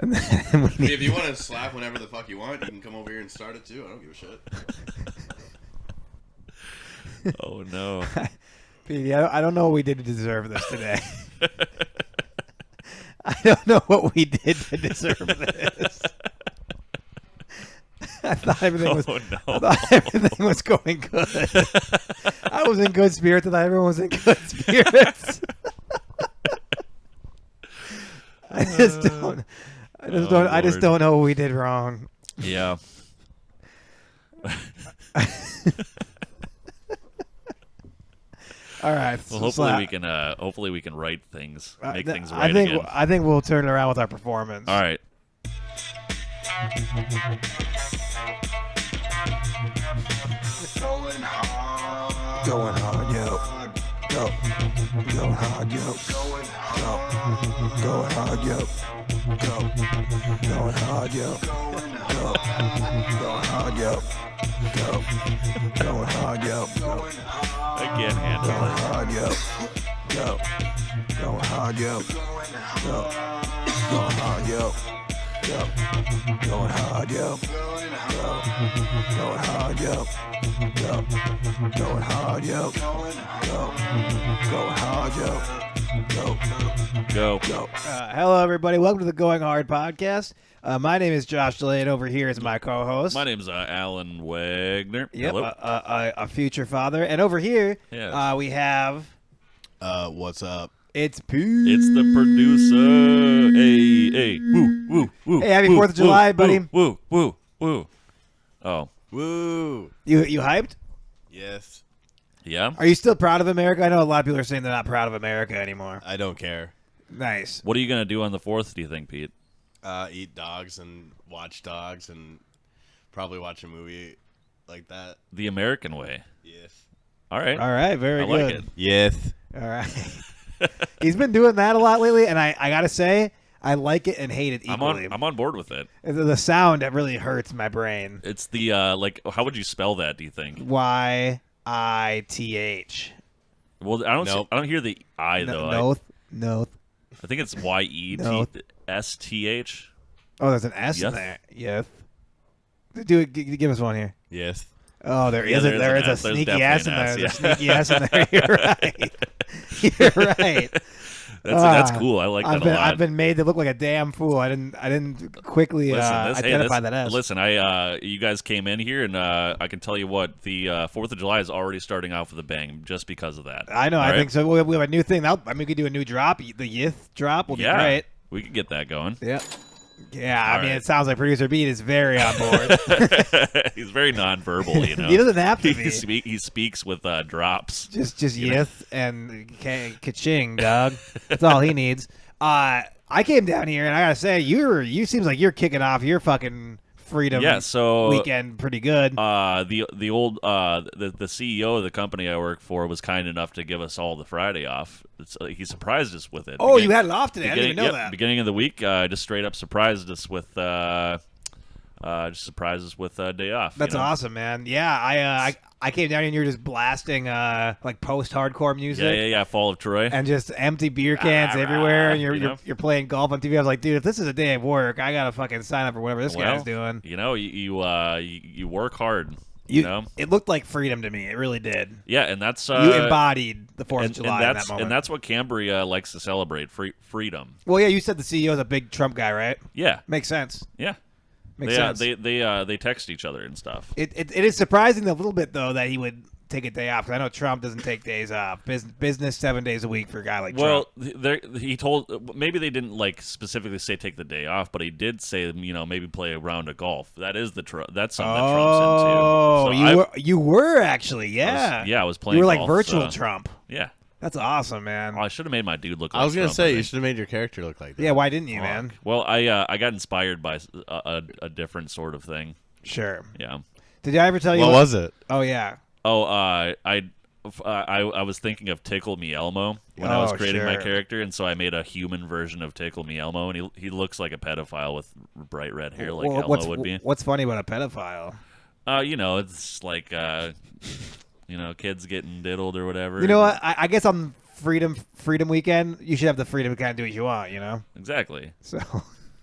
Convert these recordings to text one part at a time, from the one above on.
And then If you want to slap whenever the fuck you want, you can come over here and start it too. I don't give a shit. Oh no. Petey, I don't know what we did to deserve this today. I don't know what we did to deserve this. I thought everything was going good. I was in good spirits. I thought everyone was in good spirits. I just don't know what we did wrong. Yeah. All right. Well, hopefully we can write things, make things right again. I think we'll turn it around with our performance. All right. Going hard. Going hard, yo. Go. Going hard, yo. Going Go. hard. Going hard, yo. Go. Going hard, yo. Go. Going hard, yo. Go. Going hard, yo. Going hard. I can't handle Going it. hard, yo. Go. Going hard, yo. Go. Going hard, yo. Go. Going hard, yo. Go. Going hard, yo. Go. Going hard, yo. Go. Going hard, yo. Go. Go. Go. Hello, everybody. Welcome to the Going Hard podcast. My name is Josh Delayed. Over here is my co-host. My name's Alan Wagner. Yep, Hello. a future father. And over here, Yes. we have... What's up? It's Pete. It's the producer. Hey, woo, woo, woo. Hey, happy woo, 4th of July, woo, buddy. Woo, woo, woo. Oh, Woo. You hyped? Yes. yeah? Are you still proud of America? I know a lot of people are saying they're not proud of America anymore. I don't care. Nice. What are you going to do on the 4th, do you think, Pete? Eat dogs and watch dogs and probably watch a movie like that. The American way. Yes. All right. All right, very I good. like it. Yes. All right. He's been doing that a lot lately, and I got to say, I like it and hate it equally. I'm on board with it. The sound, it really hurts my brain. It's the, how would you spell that, do you think? Yith. Well, I don't hear the I, though. No. I think it's YETSTH. Oh, there's an S in Yith? there. Yes. Give us one here. Yes. Oh, there Yeah, is. there is There an is a S. There's sneaky S in there. definitely There's an a S, sneaky S in there. You're right. You're right. That's cool. I like that a lot. I've been made to look like a damn fool. I didn't quickly identify that S. Listen, you guys came in here, and I can tell you what, the 4th of July is already starting off with a bang just because of that. I know. All I right? think so. We have a new thing. We could do a new drop. The Yith drop will be great. We could get that going. Yeah. Yeah, All I mean, right. it sounds like producer Beat is very on board. He's very nonverbal, you know. He doesn't have to be. He speaks with drops. Just Yith and ka-ching, dog. That's all he needs. I came down here, and I gotta say, you seems like you're kicking off your fucking freedom weekend pretty good. The CEO of the company I work for was kind enough to give us all the Friday off. He surprised us with it. Oh, you had it off today. I didn't even know that. Beginning of the week, just straight up surprised us with day off. That's awesome, man. Yeah, I came down here and you were just blasting like post-hardcore music. Yeah. Fall of Troy. And just empty beer cans everywhere, and you're playing golf on TV. I was like, dude, if this is a day of work, I gotta fucking sign up for whatever this guy's doing. You know, you work hard. You know, it looked like freedom to me. It really did. Yeah, and that's you embodied the 4th of July in that moment. And that's what Cambria likes to celebrate: freedom. Well, yeah, you said the CEO is a big Trump guy, right? Yeah, makes sense. Yeah. Makes sense. They text each other and stuff. It is surprising a little bit though that he would take a day off, because I know Trump doesn't take days off. Business 7 days a week for a guy like Trump. Well, he told, maybe they didn't like specifically say take the day off, but he did say, maybe play a round of golf. That is that's something that Trump's into. Oh, you were actually, yeah. I was playing. You were golf, like virtual Trump. Yeah. That's awesome, man. Oh, I should have made my dude look like I was going Trump, to say, you should have made your character look like that. Yeah, why didn't you, man? Well, I got inspired by a different sort of thing. Sure. Yeah. Did I ever tell you what was it? Oh, yeah. Oh, I was thinking of Tickle Me Elmo when I was creating my character, and so I made a human version of Tickle Me Elmo, and he looks like a pedophile with bright red hair like Elmo would be. What's funny about a pedophile? It's like kids getting diddled or whatever. You know what? I guess on Freedom Weekend, you should have the freedom to kind of do what you want, you know? Exactly. So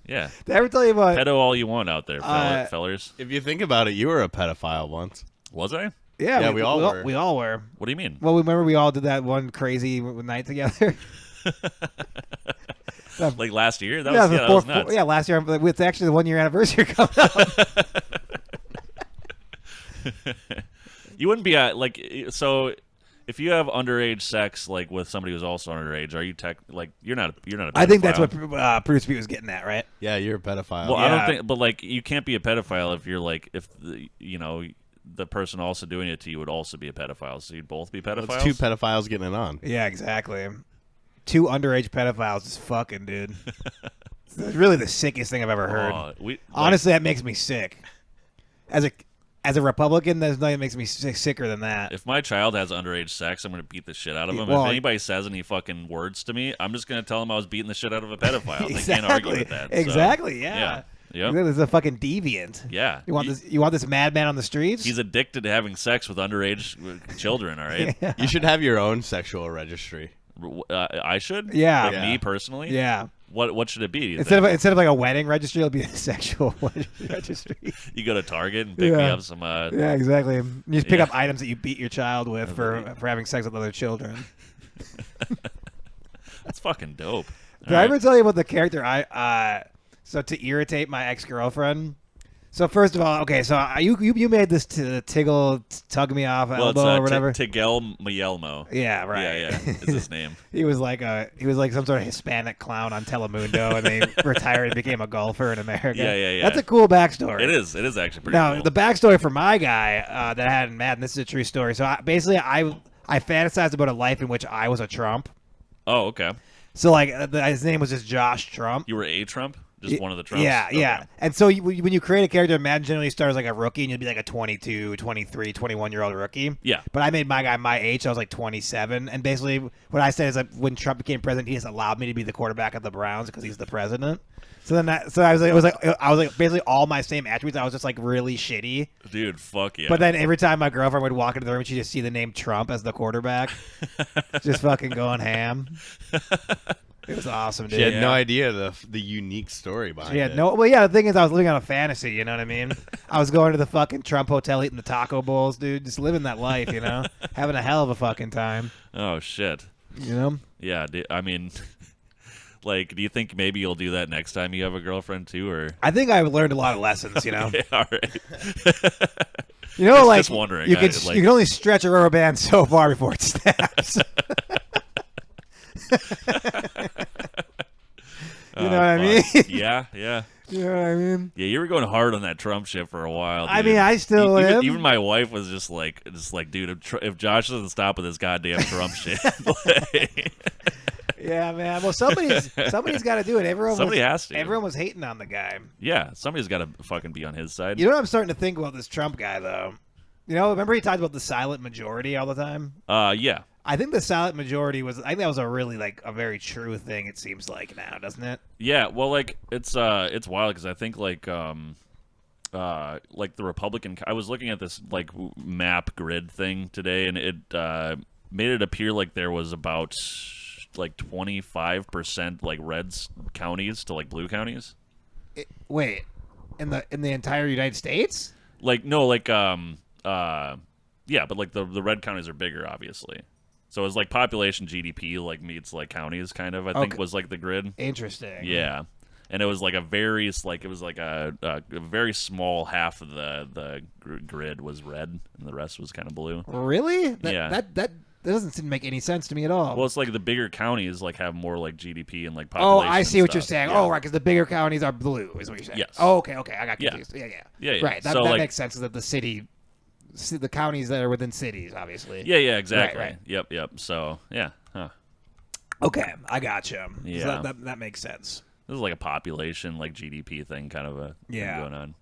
Yeah. Did I ever tell you about Pedo all you want out there, fellers. If you think about it, you were a pedophile once. Was I? Yeah, we all were. We all were. What do you mean? Well, remember we all did that one crazy night together. Like last year? That Yeah, was nuts. yeah, last year. It's actually the 1 year anniversary coming up. You wouldn't be so. If you have underage sex like with somebody who's also underage, are you you're not a pedophile. I think that's what Bruce B was getting at, right? Yeah, you're a pedophile. Well, Yeah. I don't think, but like you can't be a pedophile if you're like if the person also doing it to you would also be a pedophile, so you'd both be pedophiles. It's two pedophiles getting it on. Yeah, exactly. Two underage pedophiles is fucking, dude. It's really the sickest thing I've ever heard. Honestly, that makes me sick. As a Republican, there's nothing that makes me sicker than that. If my child has underage sex, I'm going to beat the shit out of him. Well, if anybody says any fucking words to me, I'm just going to tell them I was beating the shit out of a pedophile. Exactly. They can't argue with that. Exactly, yeah. Yep. This is a fucking deviant. Yeah. You want this madman on the streets? He's addicted to having sex with underage children, all right? Yeah. You should have your own sexual registry. I should? Yeah. Like Yeah. me personally? Yeah. What should it be? do you Instead think? of like a wedding registry, it'll be a sexual registry. You go to Target and pick me Yeah. up some. Yeah, exactly. You just pick Yeah. up items that you beat your child with for having sex with other children. That's fucking dope. Did I ever tell you about the character so to irritate my ex-girlfriend? So first of all, okay, so you made this to tug me off elbow or whatever. Tigel Mielmo. Yeah, right. Yeah, is his name. He was like some sort of Hispanic clown on Telemundo, and they retired and became a golfer in America. Yeah. That's a cool backstory. It is actually pretty Now cool. the backstory for my guy that I had in Madden. This is a true story. So I fantasized about a life in which I was a Trump. Oh, okay. So like his name was just Josh Trump. You were a Trump? Just one of the Trumps? Yeah, Okay. yeah. And so when you create a character, Madden generally starts like a rookie, and you'll be like a 22, 23, 21-year-old rookie. Yeah. But I made my guy my age, so I was like 27. And basically what I said is that when Trump became president, he just allowed me to be the quarterback of the Browns because he's the president. So then I was like basically all my same attributes. I was just like really shitty. Dude, fuck yeah. But then every time my girlfriend would walk into the room, she'd just see the name Trump as the quarterback. Just fucking going ham. It was awesome, dude. She had no idea the unique story behind it. Well, yeah, the thing is I was living on a fantasy, you know what I mean? I was going to the fucking Trump hotel eating the taco bowls, dude. Just living that life, you know? Having a hell of a fucking time. Oh, shit. You know? Yeah, I mean, like, do you think maybe you'll do that next time you have a girlfriend, too, or? I think I've learned a lot of lessons, you know? Yeah, all right. You know, Just wondering. You can only stretch a rubber band so far before it snaps. You know what I mean? Yeah. You know what I mean? Yeah, you were going hard on that Trump shit for a while, dude. I mean, I still am. Even my wife was just like, dude, if Josh doesn't stop with this goddamn Trump shit. Yeah, man. Well, somebody's got to do it. Somebody has to. Everyone was hating on the guy. Yeah, somebody's got to fucking be on his side. You know what I'm starting to think about this Trump guy, though? You know, remember he talked about the silent majority all the time? Yeah. I think the silent majority I think that was a really, like, a very true thing, it seems like now, doesn't it? Yeah, well, like, it's wild because I think, like the Republican... I was looking at this, like, map grid thing today, and it made it appear like there was about, like, 25%, like, red counties to, like, blue counties. Wait, in the entire United States? Like, no, like, yeah, but, like, the red counties are bigger, obviously. So it's like population GDP like meets like counties kind of I think was like the grid. Interesting. Yeah, and it was like a very very small half of the grid was red and the rest was kind of blue. Really? Yeah. That doesn't seem to make any sense to me at all. Well, it's like the bigger counties like have more like GDP and like Oh, population. I see what you're stuff. saying. Yeah. Oh, right, because the bigger counties are blue, is what you're saying. Yes. Oh, okay, I got Yeah. confused. Yeah. Yeah. Right, that So, like, makes sense. That the counties that are within cities, obviously. Yeah, exactly. Right. Yep. So yeah. Huh. Okay, I gotcha. Yeah. So that makes sense. This is like a population like GDP thing kind of a thing going on.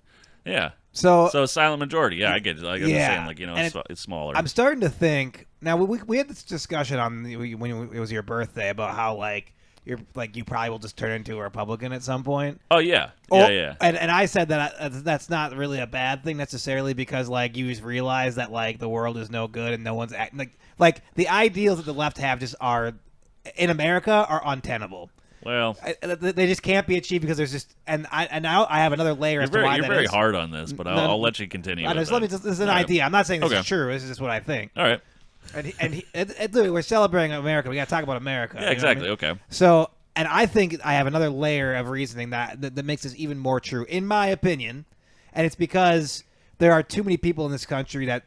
Yeah. So silent majority. Yeah, I get it. Like I'm just saying, like, you know, it's smaller. I'm starting to think now. We had this discussion on when it was your birthday about how like you probably will just turn into a Republican at some point. Oh yeah, yeah. And I said that that's not really a bad thing necessarily because like you just realize that like the world is no good and no one's acting like the ideals that the left have just are in America are untenable. Well, they just can't be achieved because there's just and now I have another layer as to why you're that very is. Let you continue. This is an idea. I'm not saying this is true. This is just what I think. All right. And we're celebrating America. We got to talk about America. Yeah, exactly. You know what I mean? Okay. So, and I think I have another layer of reasoning that makes this even more true, in my opinion, and it's because there are too many people in this country that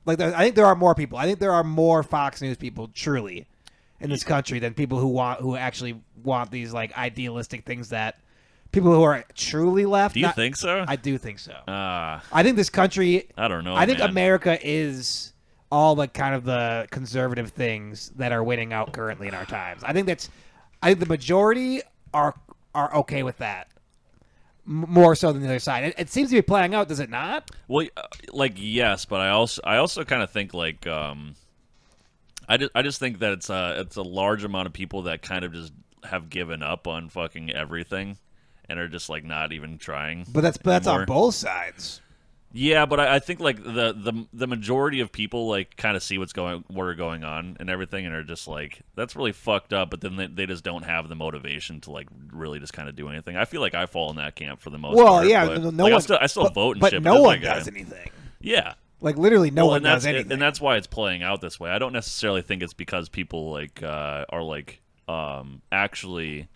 I think there are more people. I think there are more Fox News people truly in this country than people who actually want these like idealistic things that people who are truly left. Do you think so? I do think so. I think this country. I don't know. I think man. America is all the kind of the conservative things that are winning out currently in our times. I think the majority are okay with that. More so than the other side. It seems to be playing out, does it not? Well, yes, but I also kind of think like I just think that it's a large amount of people that kind of just have given up on fucking everything and are just like not even trying. But that's on both sides. Yeah, but I think like the majority of people like kind of see what are going on and everything, and are just like, that's really fucked up. But then they just don't have the motivation to like really just kind of do anything. I feel like I fall in that camp for the most part. Well, yeah, I still vote and but shit. But no one does anything. Yeah, like literally no one does anything, and that's why it's playing out this way. I don't necessarily think it's because people like are like actually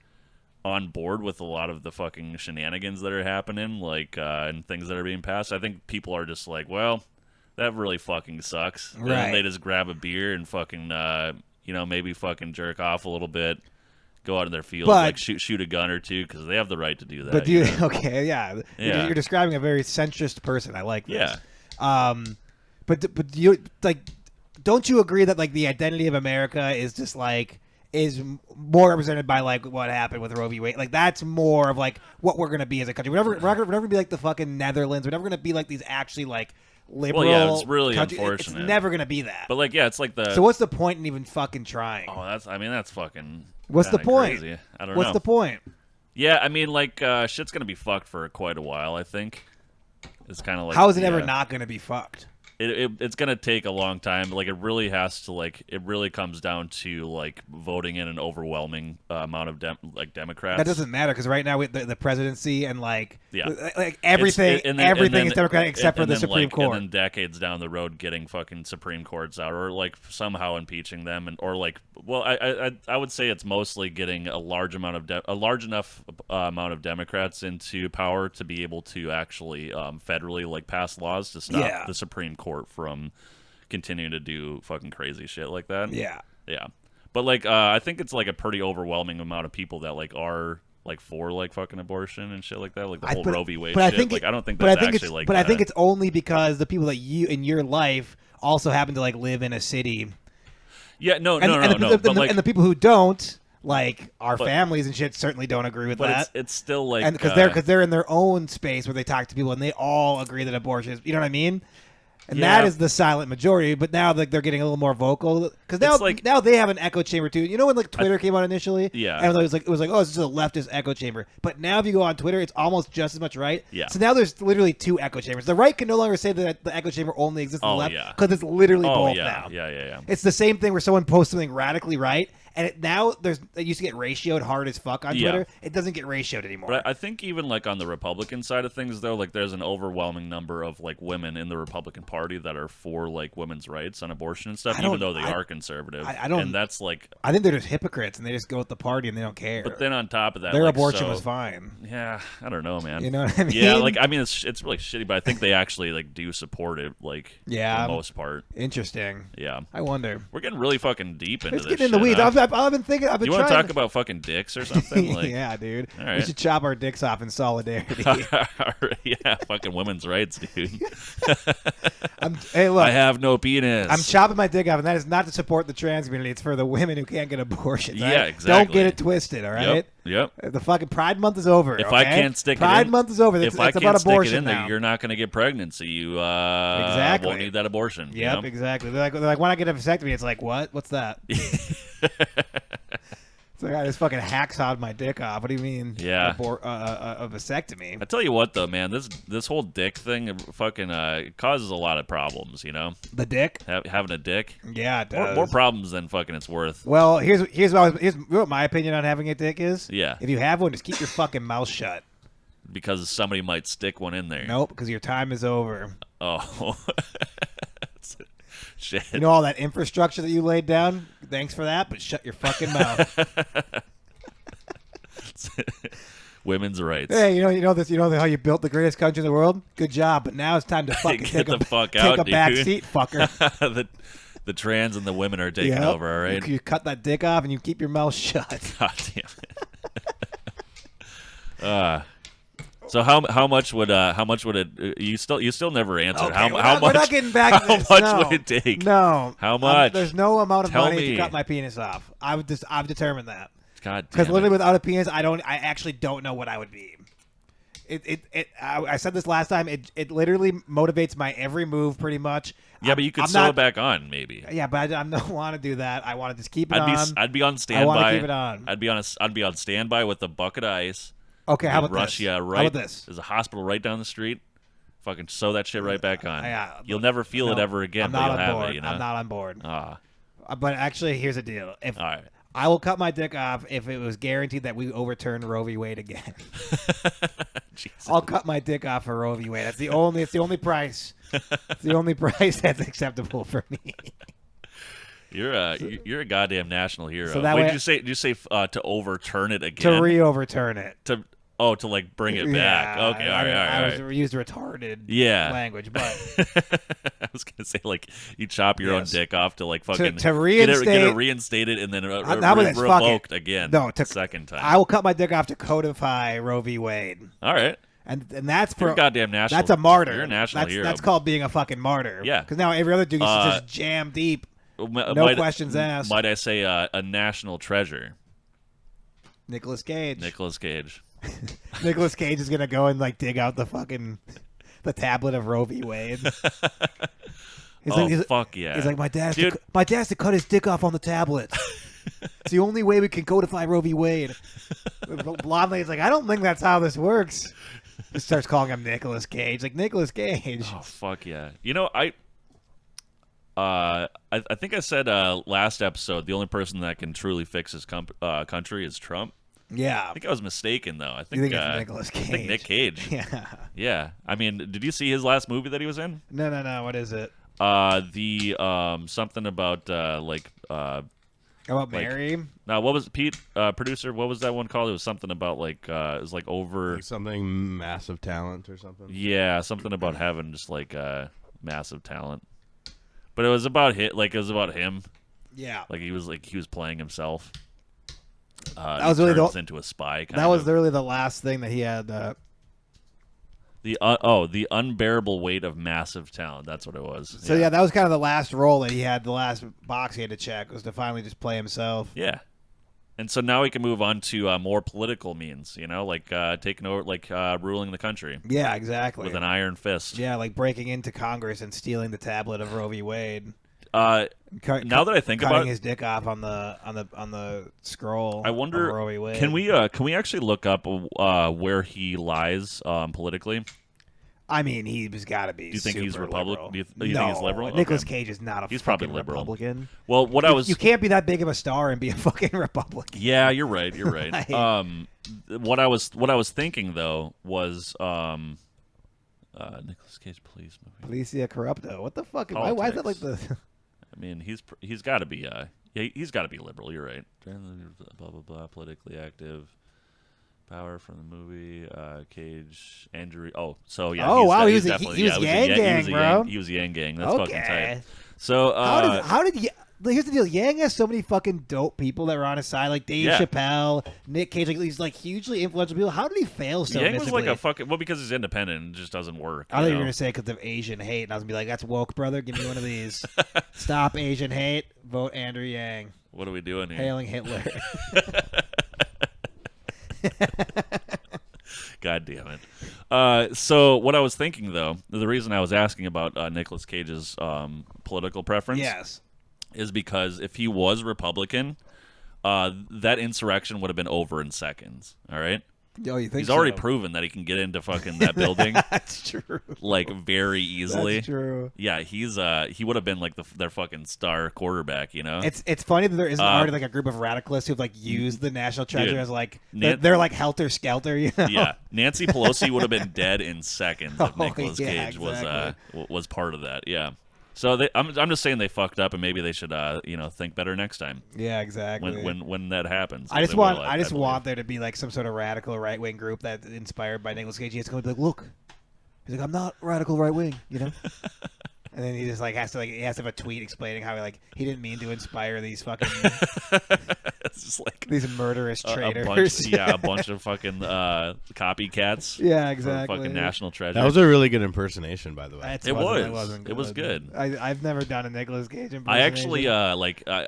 on board with a lot of the fucking shenanigans that are happening, like and things that are being passed. I think people are just like, well, that really fucking sucks. Right. And they just grab a beer and fucking maybe fucking jerk off a little bit, go out in their field, like shoot a gun or two, because they have the right to do that. But okay, yeah. You're describing a very centrist person. I like this. Yeah. But you like, don't you agree that like the identity of America is just like is more represented by like what happened with Roe v. Wade? Like that's more of like what we're gonna be as a country. We're never gonna be like the fucking Netherlands. We're never gonna be like these actually like liberal. Well, yeah, it's really country. unfortunate. It's never gonna be that. But like, yeah, it's like the. So what's the point in even fucking trying? Oh, that's fucking. What's the point? Crazy. I don't know. What's the point? Yeah, I mean, like shit's gonna be fucked for quite a while. I think. It's kind of like. How is it ever not gonna be fucked? It's gonna take a long time. Like it really has to it really comes down to like voting in an overwhelming amount of Democrats. That doesn't matter because right now the presidency and like everything is Democratic except for the Supreme Court. And then decades down the road, getting fucking Supreme Courts out, or like somehow impeaching them, I would say it's mostly getting a large enough amount of Democrats into power to be able to actually federally like pass laws to stop the Supreme Court from continuing to do fucking crazy shit like that. Yeah. But like I think it's like a pretty overwhelming amount of people that like are like for like fucking abortion and shit like that, like the whole Roe v. Wade shit. I don't think that's actually like. But I think it's only because the people that you in your life also happen to like live in a city. Yeah, no. And the people who don't, like our families and shit, certainly don't agree with that. It's still like, and because they're in their own space where they talk to people and they all agree that abortion is, you know what I mean? And that is the silent majority, but now they're getting a little more vocal because now they have an echo chamber too. You know when like Twitter came out initially, and it was like oh, this is a leftist echo chamber. But now if you go on Twitter, it's almost just as much right. Yeah. So now there's literally two echo chambers. The right can no longer say that the echo chamber only exists on the left because it's literally both now. Yeah. It's the same thing where someone posts something radically right. And it used to get ratioed hard as fuck on Twitter. It doesn't get ratioed anymore. But I think even like on the Republican side of things, though, like there's an overwhelming number of like women in the Republican Party that are for like women's rights on abortion and stuff, even though they are conservative. I don't. And that's like. I think they're just hypocrites and they just go with the party and they don't care. But then on top of that, their abortion was fine. Yeah, I don't know, man. You know what I mean? Yeah, like I mean, it's really shitty, but I think they actually like do support it, like for the most part. Interesting. Yeah, I wonder. We're getting really fucking deep into this. Getting in the weeds. I've been thinking. You want to talk about fucking dicks or something? Like, yeah, dude. All right. We should chop our dicks off in solidarity. Yeah, fucking women's rights, dude. Hey, look. I have no penis. I'm chopping my dick off, and that is not to support the trans community. It's for the women who can't get abortions. Yeah, right? exactly. Don't get it twisted, all right? Yep. The fucking Pride Month is over. If okay? I can't stick Pride it in, Month is over. It's about abortion now. You're not going to get pregnant, so you won't need that abortion. Yep, exactly. They're like, when I get a vasectomy, it's like, what? What's that? So I just fucking hacksawed my dick off. What do you mean? Yeah. A vasectomy. I tell you what, though, man, this whole dick thing fucking causes a lot of problems. You know, The dick? having a dick. Yeah, it does. More problems than fucking it's worth. Well, here's what my opinion on having a dick is. Yeah. If you have one, just keep your fucking mouth shut. Because somebody might stick one in there. Nope, because your time is over. Oh. Shit. You know all that infrastructure that you laid down? Thanks for that, but shut your fucking mouth. Women's rights. Hey, you know this. You know how you built the greatest country in the world? Good job, but now it's time to fucking Get the fuck out, take a dude. back seat, fucker. the trans and the women are taking Yep. over. All right. You cut that dick off and you keep your mouth shut. God damn it. So how much would it you still never answered Okay, how much we're not getting back to this. much No. would it take? No. How much? There's no amount of Tell money me. to cut my penis off. I've determined that. God Because damn literally it. without a penis, I actually don't know what I would be. I said this last time. It literally motivates my every move pretty much. Yeah, but you could I'm sew not- it back on maybe. Yeah, but I don't want to do that. I want to just keep it on. I'd be on standby. I want to keep it on. I'd be on standby with a bucket of ice. Okay, how They'd about rush this? you right. How about this? There's a hospital right down the street. Fucking sew that shit right back on. Yeah, You'll never feel it no, ever again. I'm but not you'll on have board. it. You know. I'm not on board. Ah, But actually, here's the deal. If all right. I will cut my dick off if it was guaranteed that we overturn Roe v. Wade again. Jesus. I'll cut my dick off for Roe v. Wade. It's the only price. It's the only price that's acceptable for me. You're a goddamn national hero. So that Wait, way- did you say to overturn it again? To re-overturn it. To like bring it back. Yeah, Okay, all right. I was used retarded Yeah. language, but I was gonna say like you chop your own Yes. dick off to like fucking to get reinstate it reinstated and then how about this? Fuck it. revoked again. No, second time. I will cut my dick off to codify Roe v. Wade, All right, and that's you're for a goddamn national. that's a martyr. You're a national hero. That's called being a fucking martyr. Yeah. because now every other dude is just jam deep. No questions asked. Might I say a national treasure? Nicolas Cage. Nicolas Cage. Nicolas Cage is gonna go and like dig out the tablet of Roe v. Wade. Fuck yeah! He's like, my dad Dude. has to cut his dick off on the tablet. It's the only way we can codify Roe v. Wade. Blonde lady's like, I don't think that's how this works. He starts calling him Nicolas Cage. Like, Nicolas Cage. Oh fuck yeah! You know I think I said last episode the only person that can truly fix his country is Trump. Yeah. I think I was mistaken though. I think, You think it's Nicolas I think Nick Cage. Yeah. Yeah. I mean, did you see his last movie that he was in? No. What is it? Something about About Mary? now what was Pete producer? What was that one called? It was something about like it was like over. Like something massive talent or something. Yeah, something about having just like massive talent. But it was about it was about him. Yeah. Like he was playing himself. That was he really turns into a spy. That was literally the last thing that he had. The unbearable weight of massive talent. That's what it was. So yeah, that was kind of the last role that he had. The last box he had to check was to finally just play himself. Yeah. And so now we can move on to more political means, you know, like taking over, like ruling the country Yeah, exactly. with an iron fist. Yeah, like breaking into Congress and stealing the tablet of Roe v. Wade. Now that I think cutting about it, his dick off on the scroll. I wonder, of Roe v. Wade. can we actually look up where he lies politically? I mean, he's got to be. Do you think he's super Republican? liberal. Do you think he's liberal? Nicolas Okay. Cage is not a. He's probably fucking liberal. Republican. Well, You can't be that big of a star and be a fucking Republican. Yeah, you're right. You're right. Like- What I was thinking though was Nicolas Cage police movie. Policia Corrupto. What the fuck? Why is that like the? I mean, he's got to be he's got to be liberal. You're right. Blah blah blah. Politically active. Power from the movie. Cage. Andrew. Oh, so yeah. Oh, wow, he he's was definitely- Yang yeah, Gang, bro. He was Yang Gang. That's fucking Okay. tight. So How did here's the deal. Yang has so many fucking dope people that were on his side, like Dave Yeah. Chappelle, Nick Cage, like these like hugely influential people. How did he fail so Yang was miserably? like a fucking because he's independent and it just doesn't work. I thought you were know? gonna say because of Asian hate, and I was gonna be like, "That's woke, brother. Give me one of these. Stop Asian hate. Vote Andrew Yang. What are we doing here? Hailing Hitler." God damn it. So what I was thinking, though, the reason I was asking about Nicolas Cage's political preference Yes. is because if he was Republican, that insurrection would have been over in seconds. All right. Oh, you think he's already so? proven that he can get into fucking that building. That's true. Like very easily. That's true. Yeah, he would have been like their fucking star quarterback, you know. It's funny that there isn't already like a group of radicalists who've like used the national treasure as like they're like helter skelter, you know. Yeah, Nancy Pelosi would have been dead in seconds if Nicolas Cage exactly. was part of that. Yeah. So I'm just saying they fucked up, and maybe they should think better next time. Yeah, exactly. When that happens, I just want there to be like some sort of radical right wing group that's inspired by Nicolas Cage. He's going to be like, look, he's like, I'm not radical right wing, you know. And then he just like has to have a tweet explaining how he didn't mean to inspire these fucking it's just like these murderous traitors. A bunch of fucking copycats. Yeah, exactly. Fucking national treasure. That was a really good impersonation, by the way. It was good. I've never done a Nicolas Cage impersonation.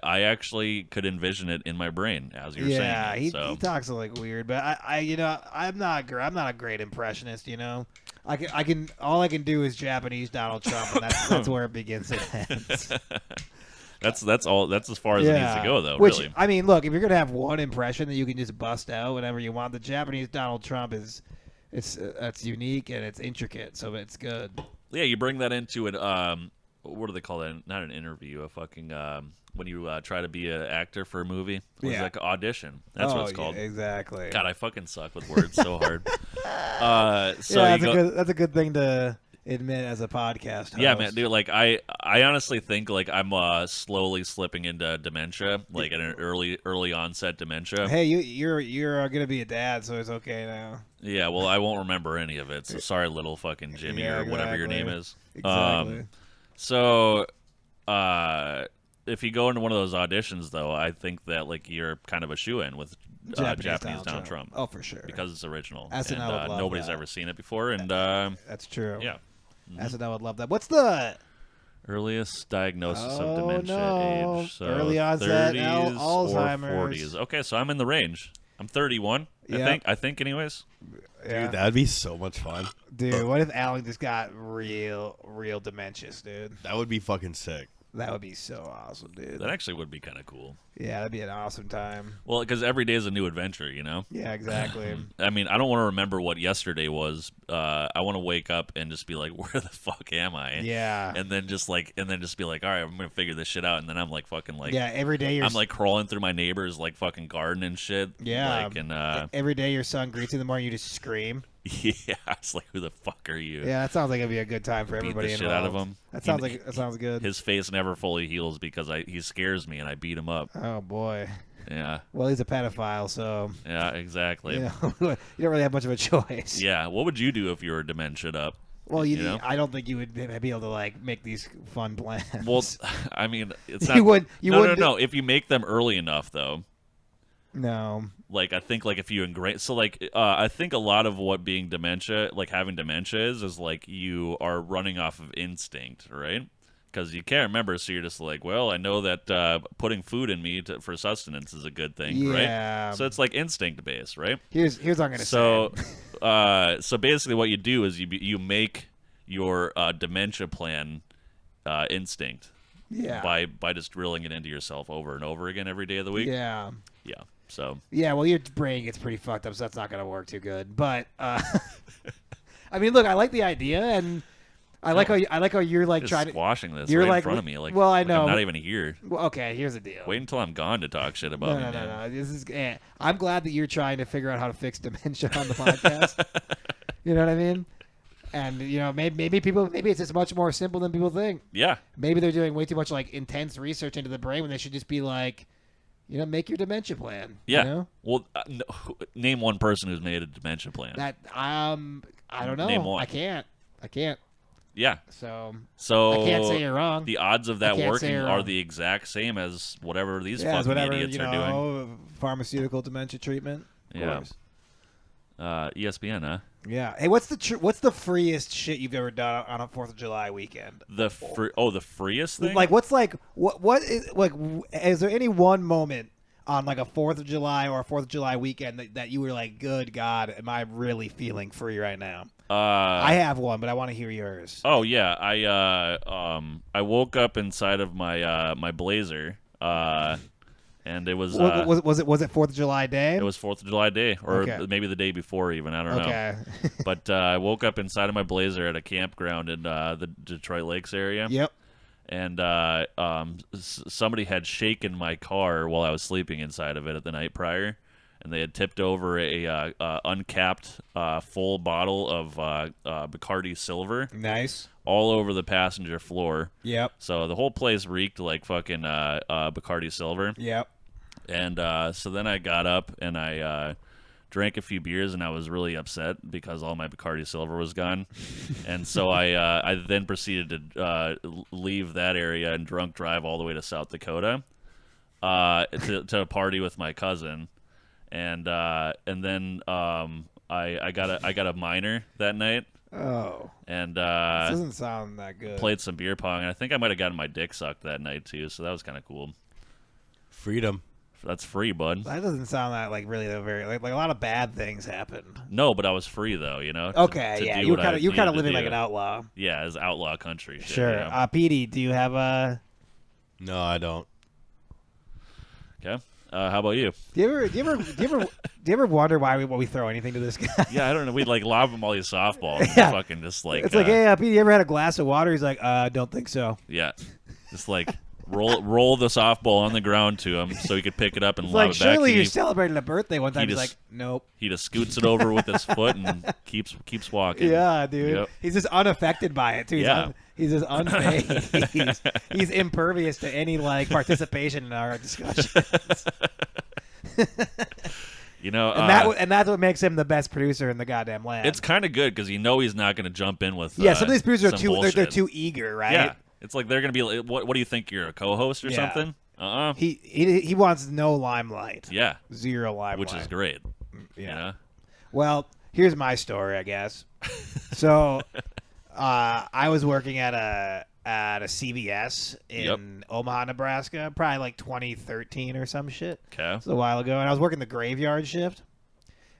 I actually could envision it in my brain as you're saying. Yeah, he talks like weird, but I'm not a great impressionist, you know. All I can do is Japanese Donald Trump, and that's where it begins and ends. That's all. That's as far as it needs to go, though. Which, really, I mean, look, if you're gonna have one impression that you can just bust out whenever you want, the Japanese Donald Trump that's unique and it's intricate, so it's good. Yeah, you bring that into it. What do they call that? Not an interview, a fucking when you try to be an actor for a movie. It's like an audition. That's what it's called. Yeah, exactly. God, I fucking suck with words so hard. That's a good thing to admit as a podcast host. Yeah, man, dude. Like, I honestly think like I'm slowly slipping into dementia, like an early onset dementia. Hey, you're gonna be a dad, so it's okay now. Yeah, well, I won't remember any of it. So sorry, little fucking Jimmy or whatever your name is. Exactly. So, if you go into one of those auditions, though, I think that like you're kind of a shoo-in with Japanese Donald Trump. Oh, for sure. Because it's original. SNL and would love nobody's that. ever seen it before, and that's true. Yeah. SNL would love that. What's the earliest diagnosis of dementia age? So early onset 30s Alzheimer's. or 40s. Okay, so I'm in the range. I'm 31. I think, anyways. Yeah. Dude, that'd be so much fun. Dude, what if Alan just got real dementia, dude? That would be fucking sick. That would be so awesome, dude. That actually would be kind of cool. Yeah, that'd be an awesome time. Well, because every day is a new adventure, you know? Yeah, exactly. I mean, I don't want to remember what yesterday was. I want to wake up and just be like, where the fuck am I? Yeah. And then just be like, all right, I'm going to figure this shit out. And then I'm like fucking like... Yeah, every day I'm like crawling through my neighbor's like fucking garden and shit. Yeah. Like, and, every day your son greets you in the morning, you just scream. Yeah, it's like, who the fuck are you? Yeah, that sounds like it'd be a good time for everybody beat the involved. shit out of him. That sounds good. His face never fully heals because he scares me and I beat him up. Oh boy. Yeah. Well, he's a pedophile, so. Yeah, exactly. You don't really have much of a choice. Yeah. What would you do if you were dementia'd up? Well, I don't think you would be able to like make these fun plans. Well, I mean, it's not. No. If you make them early enough, though. No. Like, I think, like, if you ingrain... So, like, I think a lot of what being dementia, like, having dementia is, like, you are running off of instinct, right? Because you can't remember, so you're just like, well, I know that putting food in me for sustenance is a good thing, right? So it's, like, instinct-based, right? Here's what I'm going to say. So basically what you do is you make your dementia plan instinct. Yeah. By just drilling it into yourself over and over again every day of the week. Yeah. Yeah. So. Yeah, well, your brain gets pretty fucked up, so that's not going to work too good. But I mean, look, I like the idea, and I like how you're like just trying to squashing this you're right like, in front of me. Like, well, I like know. I'm not even here. Well, okay, here's the deal. Wait until I'm gone to talk shit about me. No. This is. I'm glad that you're trying to figure out how to fix dementia on the podcast. You know what I mean? And maybe it's just much more simple than people think. Yeah. Maybe they're doing way too much like intense research into the brain when they should just be like, make your dementia plan. Yeah. You know? Well, name one person who's made a dementia plan. That I don't know. Name one. I can't. Yeah. So I can't say you're wrong. The odds of that working are wrong. the exact same as whatever these as fucking idiots are doing. Pharmaceutical dementia treatment. Of course. ESPN, huh? Yeah. Hey, what's the freest shit you've ever done on a 4th of July weekend? The freest thing? Like, what is like? Is there any one moment on like a 4th of July or a 4th of July weekend that you were like, good God, am I really feeling free right now? I have one, but I want to hear yours. Oh yeah, I woke up inside of my my Blazer, And it was was it 4th of July day? It was 4th of July day, or okay. maybe the day before even. I don't know. But I woke up inside of my Blazer at a campground in the Detroit Lakes area. Yep. And somebody had shaken my car while I was sleeping inside of it at the night prior, and they had tipped over a uncapped full bottle of Bacardi Silver. Nice. All over the passenger floor. Yep. So the whole place reeked like fucking Bacardi Silver. Yep. And so then I got up and I drank a few beers, and I was really upset because all my Bacardi Silver was gone. And so I then proceeded to leave that area and drunk drive all the way to South Dakota to party with my cousin. And then I got a minor that night. Oh. And this doesn't sound that good. Played some beer pong, and I think I might have gotten my dick sucked that night too, so that was kind of cool. Freedom. That's free, bud. That doesn't sound that like really very like a lot of bad things happened. No, but I was free though, you know. Okay, yeah, you kind of living like an outlaw. Yeah, it's outlaw country. Shit, sure. You know? Petey, do you have a? No, I don't. Okay. How about you? Do you ever wonder why we throw anything to this guy? Yeah, I don't know. We'd like lob him all these softballs. And Yeah. Fucking just like. It's like, hey, Petey, you ever had a glass of water? He's like, don't think so. Yeah, just like roll the softball on the ground to him so he could pick it up and It's lob like, it back. surely you celebrated a birthday one time. He's just- like, nope. He just scoots it over with his foot and keeps walking. Yeah, dude. Yep. He's just unaffected by it too. He's just unfazed. he's impervious to any like participation in our discussions. You know, and that's what makes him the best producer in the goddamn land. it's kind of good because you know he's not going to jump in with. Some of these producers are some they're too eager, right? Yeah, it's like they're going to be like, what do you think, you're a co-host or Yeah. something? He wants no limelight. Yeah, Zero limelight. which is great. Yeah. You know? Well, here's my story, I guess. So, I was working at a CVS in Omaha, Nebraska, probably like 2013 or some shit. Okay. It's a while ago, and I was working the graveyard shift.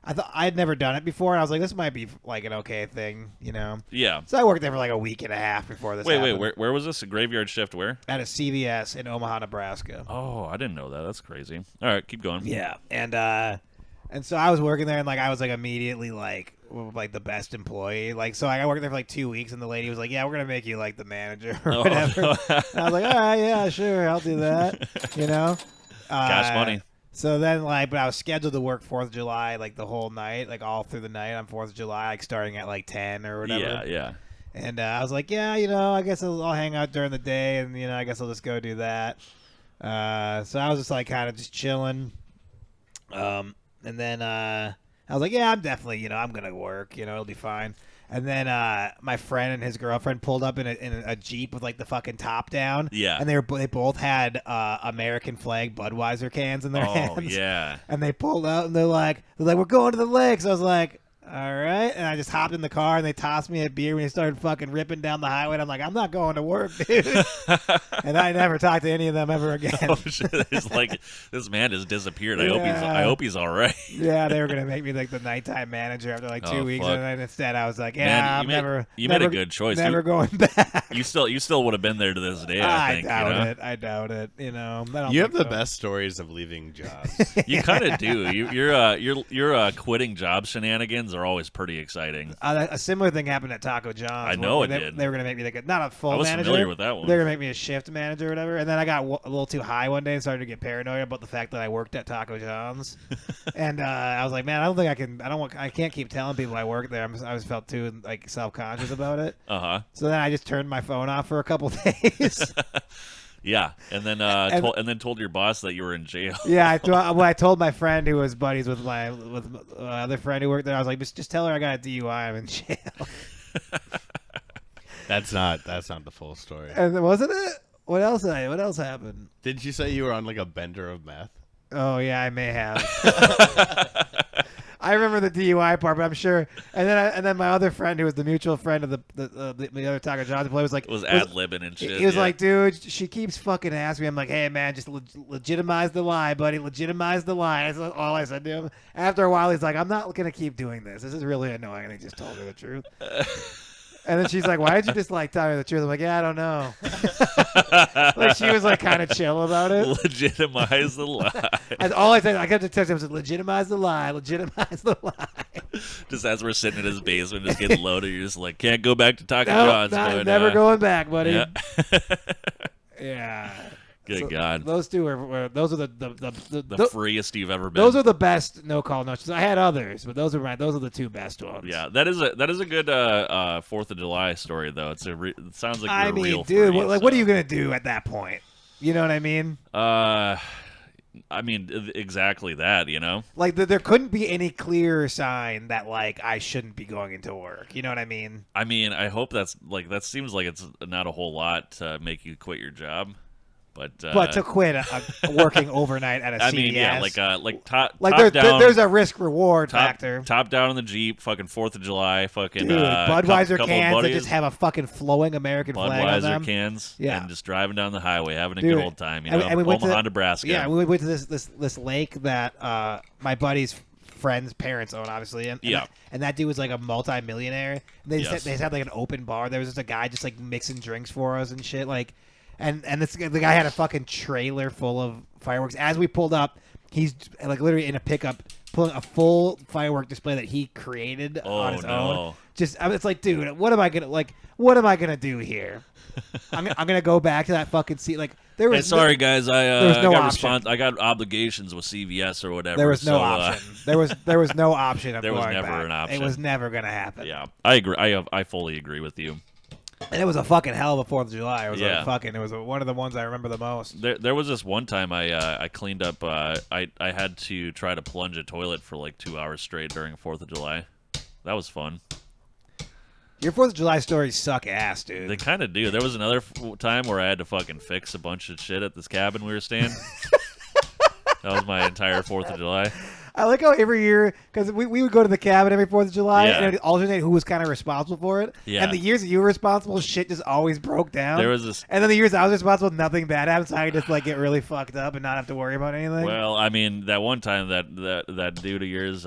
I thought I had never done it before, and I was like, this might be like an okay thing, you know? Yeah. So I worked there for like a week and a half before this happened. Wait, where was this? A graveyard shift where? At a CVS in Omaha, Nebraska. Oh, I didn't know that. That's crazy. All right, keep going. Yeah, and so I was working there, and like I was like immediately like the best employee. Like, so I worked there for like 2 weeks, and the lady was like, "Yeah, we're gonna make you like the manager or whatever." And I was like, "All right, yeah, sure, I'll do that." You know, Cash money. So then, like, but I was scheduled to work 4th of July like the whole night, like all through the night on 4th of July, like starting at like 10 or whatever. Yeah. And I was like, yeah, you know, I guess I'll hang out during the day, and you know, I guess I'll just go do that. So I was just like kind of just chilling. And then I was like, yeah, I'm definitely, you know, I'm gonna work, you know, it'll be fine. And then my friend and his girlfriend pulled up in a Jeep with like the fucking top down. Yeah. And they both had American flag Budweiser cans in their hands. Oh yeah. And they pulled out and they're like, we're going to the lakes. I was like, all right. And I just hopped in the car and they tossed me a beer when they started fucking ripping down the highway. And I'm like, I'm not going to work, dude. And I never talked to any of them ever again. Oh shit! It's like this man has disappeared. Yeah. I hope he's all right. Yeah, they were gonna make me like the nighttime manager after like 2 weeks, fuck. and then instead I was like, Man, yeah, you made a good choice. Never going back. You still would have been there to this day. I think. I doubt it. You know, You have the best stories of leaving jobs. You kind of do. Your quitting job shenanigans are always pretty exciting. A similar thing happened at Taco John's. I know where it they, did. They were gonna make me like not a full I was manager. familiar with that one. They were gonna make me a shift manager or whatever, and then I got a little too high one day and started to get paranoid about the fact that I worked at Taco John's. And I was like, man, I don't think I can. I can't keep telling people I work there. I just felt too like self-conscious about it. So then I just turned my phone off for a couple days. Yeah, and then told your boss that you were in jail. Yeah, I told my friend who was buddies with my other friend who worked there. I was like, just tell her I got a DUI. I'm in jail. That's not the full story. And wasn't it? What else happened? Did you say you were on like a bender of meth? Oh yeah, I may have. I remember the DUI part, but I'm sure. And then my other friend, who was the mutual friend of the other Taco John's employee, was like, ad-libbing and shit. He was like, dude, she keeps fucking asking me. I'm like, hey man, just legitimize the lie, buddy. Legitimize the lie. That's all I said to him. After a while, he's like, I'm not gonna keep doing this. This is really annoying. And he just told her the truth. And then she's like, "Why did you just like tell her the truth?" I'm like, "Yeah, I don't know." Like she was like kind of chill about it. Legitimize the lie. And all I said, I kept texting him, said, "Legitimize the lie, legitimize the lie." Just as we're sitting in his basement, just getting loaded, you're just like, can't go back to Taco No, John's. never going back, buddy. Yeah. Yeah. Good God. Those two are those are the freest you've ever been. Those are the best no call notions. I had others, but those are the two best ones. Yeah, that is a good 4th of July story though. It sounds like you're a real dude, free, what are you gonna do at that point? You know what I mean? I mean exactly that. You know, like there couldn't be any clearer sign that like I shouldn't be going into work. You know what I mean? I mean, I hope that seems like it's not a whole lot to make you quit your job. But to quit working overnight at a CVS, I mean, yeah, top down, there's a risk reward factor. Top down on the Jeep, fucking 4th of July, fucking dude, Budweiser couple cans that just have a fucking flowing American flag on them. Budweiser cans, yeah, and just driving down the highway, having a good old time. You know, and we went Omaha, to Nebraska. Yeah, we went to this lake that my buddy's friends' parents own, obviously, and that dude was like a multi-millionaire. They just had like an open bar. There was just a guy just like mixing drinks for us and shit, like. And the guy had a fucking trailer full of fireworks. As we pulled up, he's like literally in a pickup pulling a full firework display that he created on his own. It's like, dude, what am I gonna do here? I'm gonna go back to that fucking seat. Like there was. Hey, sorry guys, I got obligations with CVS or whatever. There was no option. There was no option. Of there was never back. an option. It was never gonna happen. Yeah, I agree. I fully agree with you. And it was a fucking hell of a 4th of July. It was one of the ones I remember the most. There was this one time I cleaned up. I had to try to plunge a toilet for like 2 hours straight during 4th of July. That was fun. Your 4th of July stories suck ass, dude. They kind of do. There was another time where I had to fucking fix a bunch of shit at this cabin we were staying. That was my entire 4th of July. I like how every year, because we would go to the cabin every 4th of July, and it would alternate who was kind of responsible for it. Yeah. And the years that you were responsible, shit just always broke down. There was this, and then the years I was responsible, nothing bad happened, so I could just like get really fucked up and not have to worry about anything. Well, I mean, that one time that dude of yours,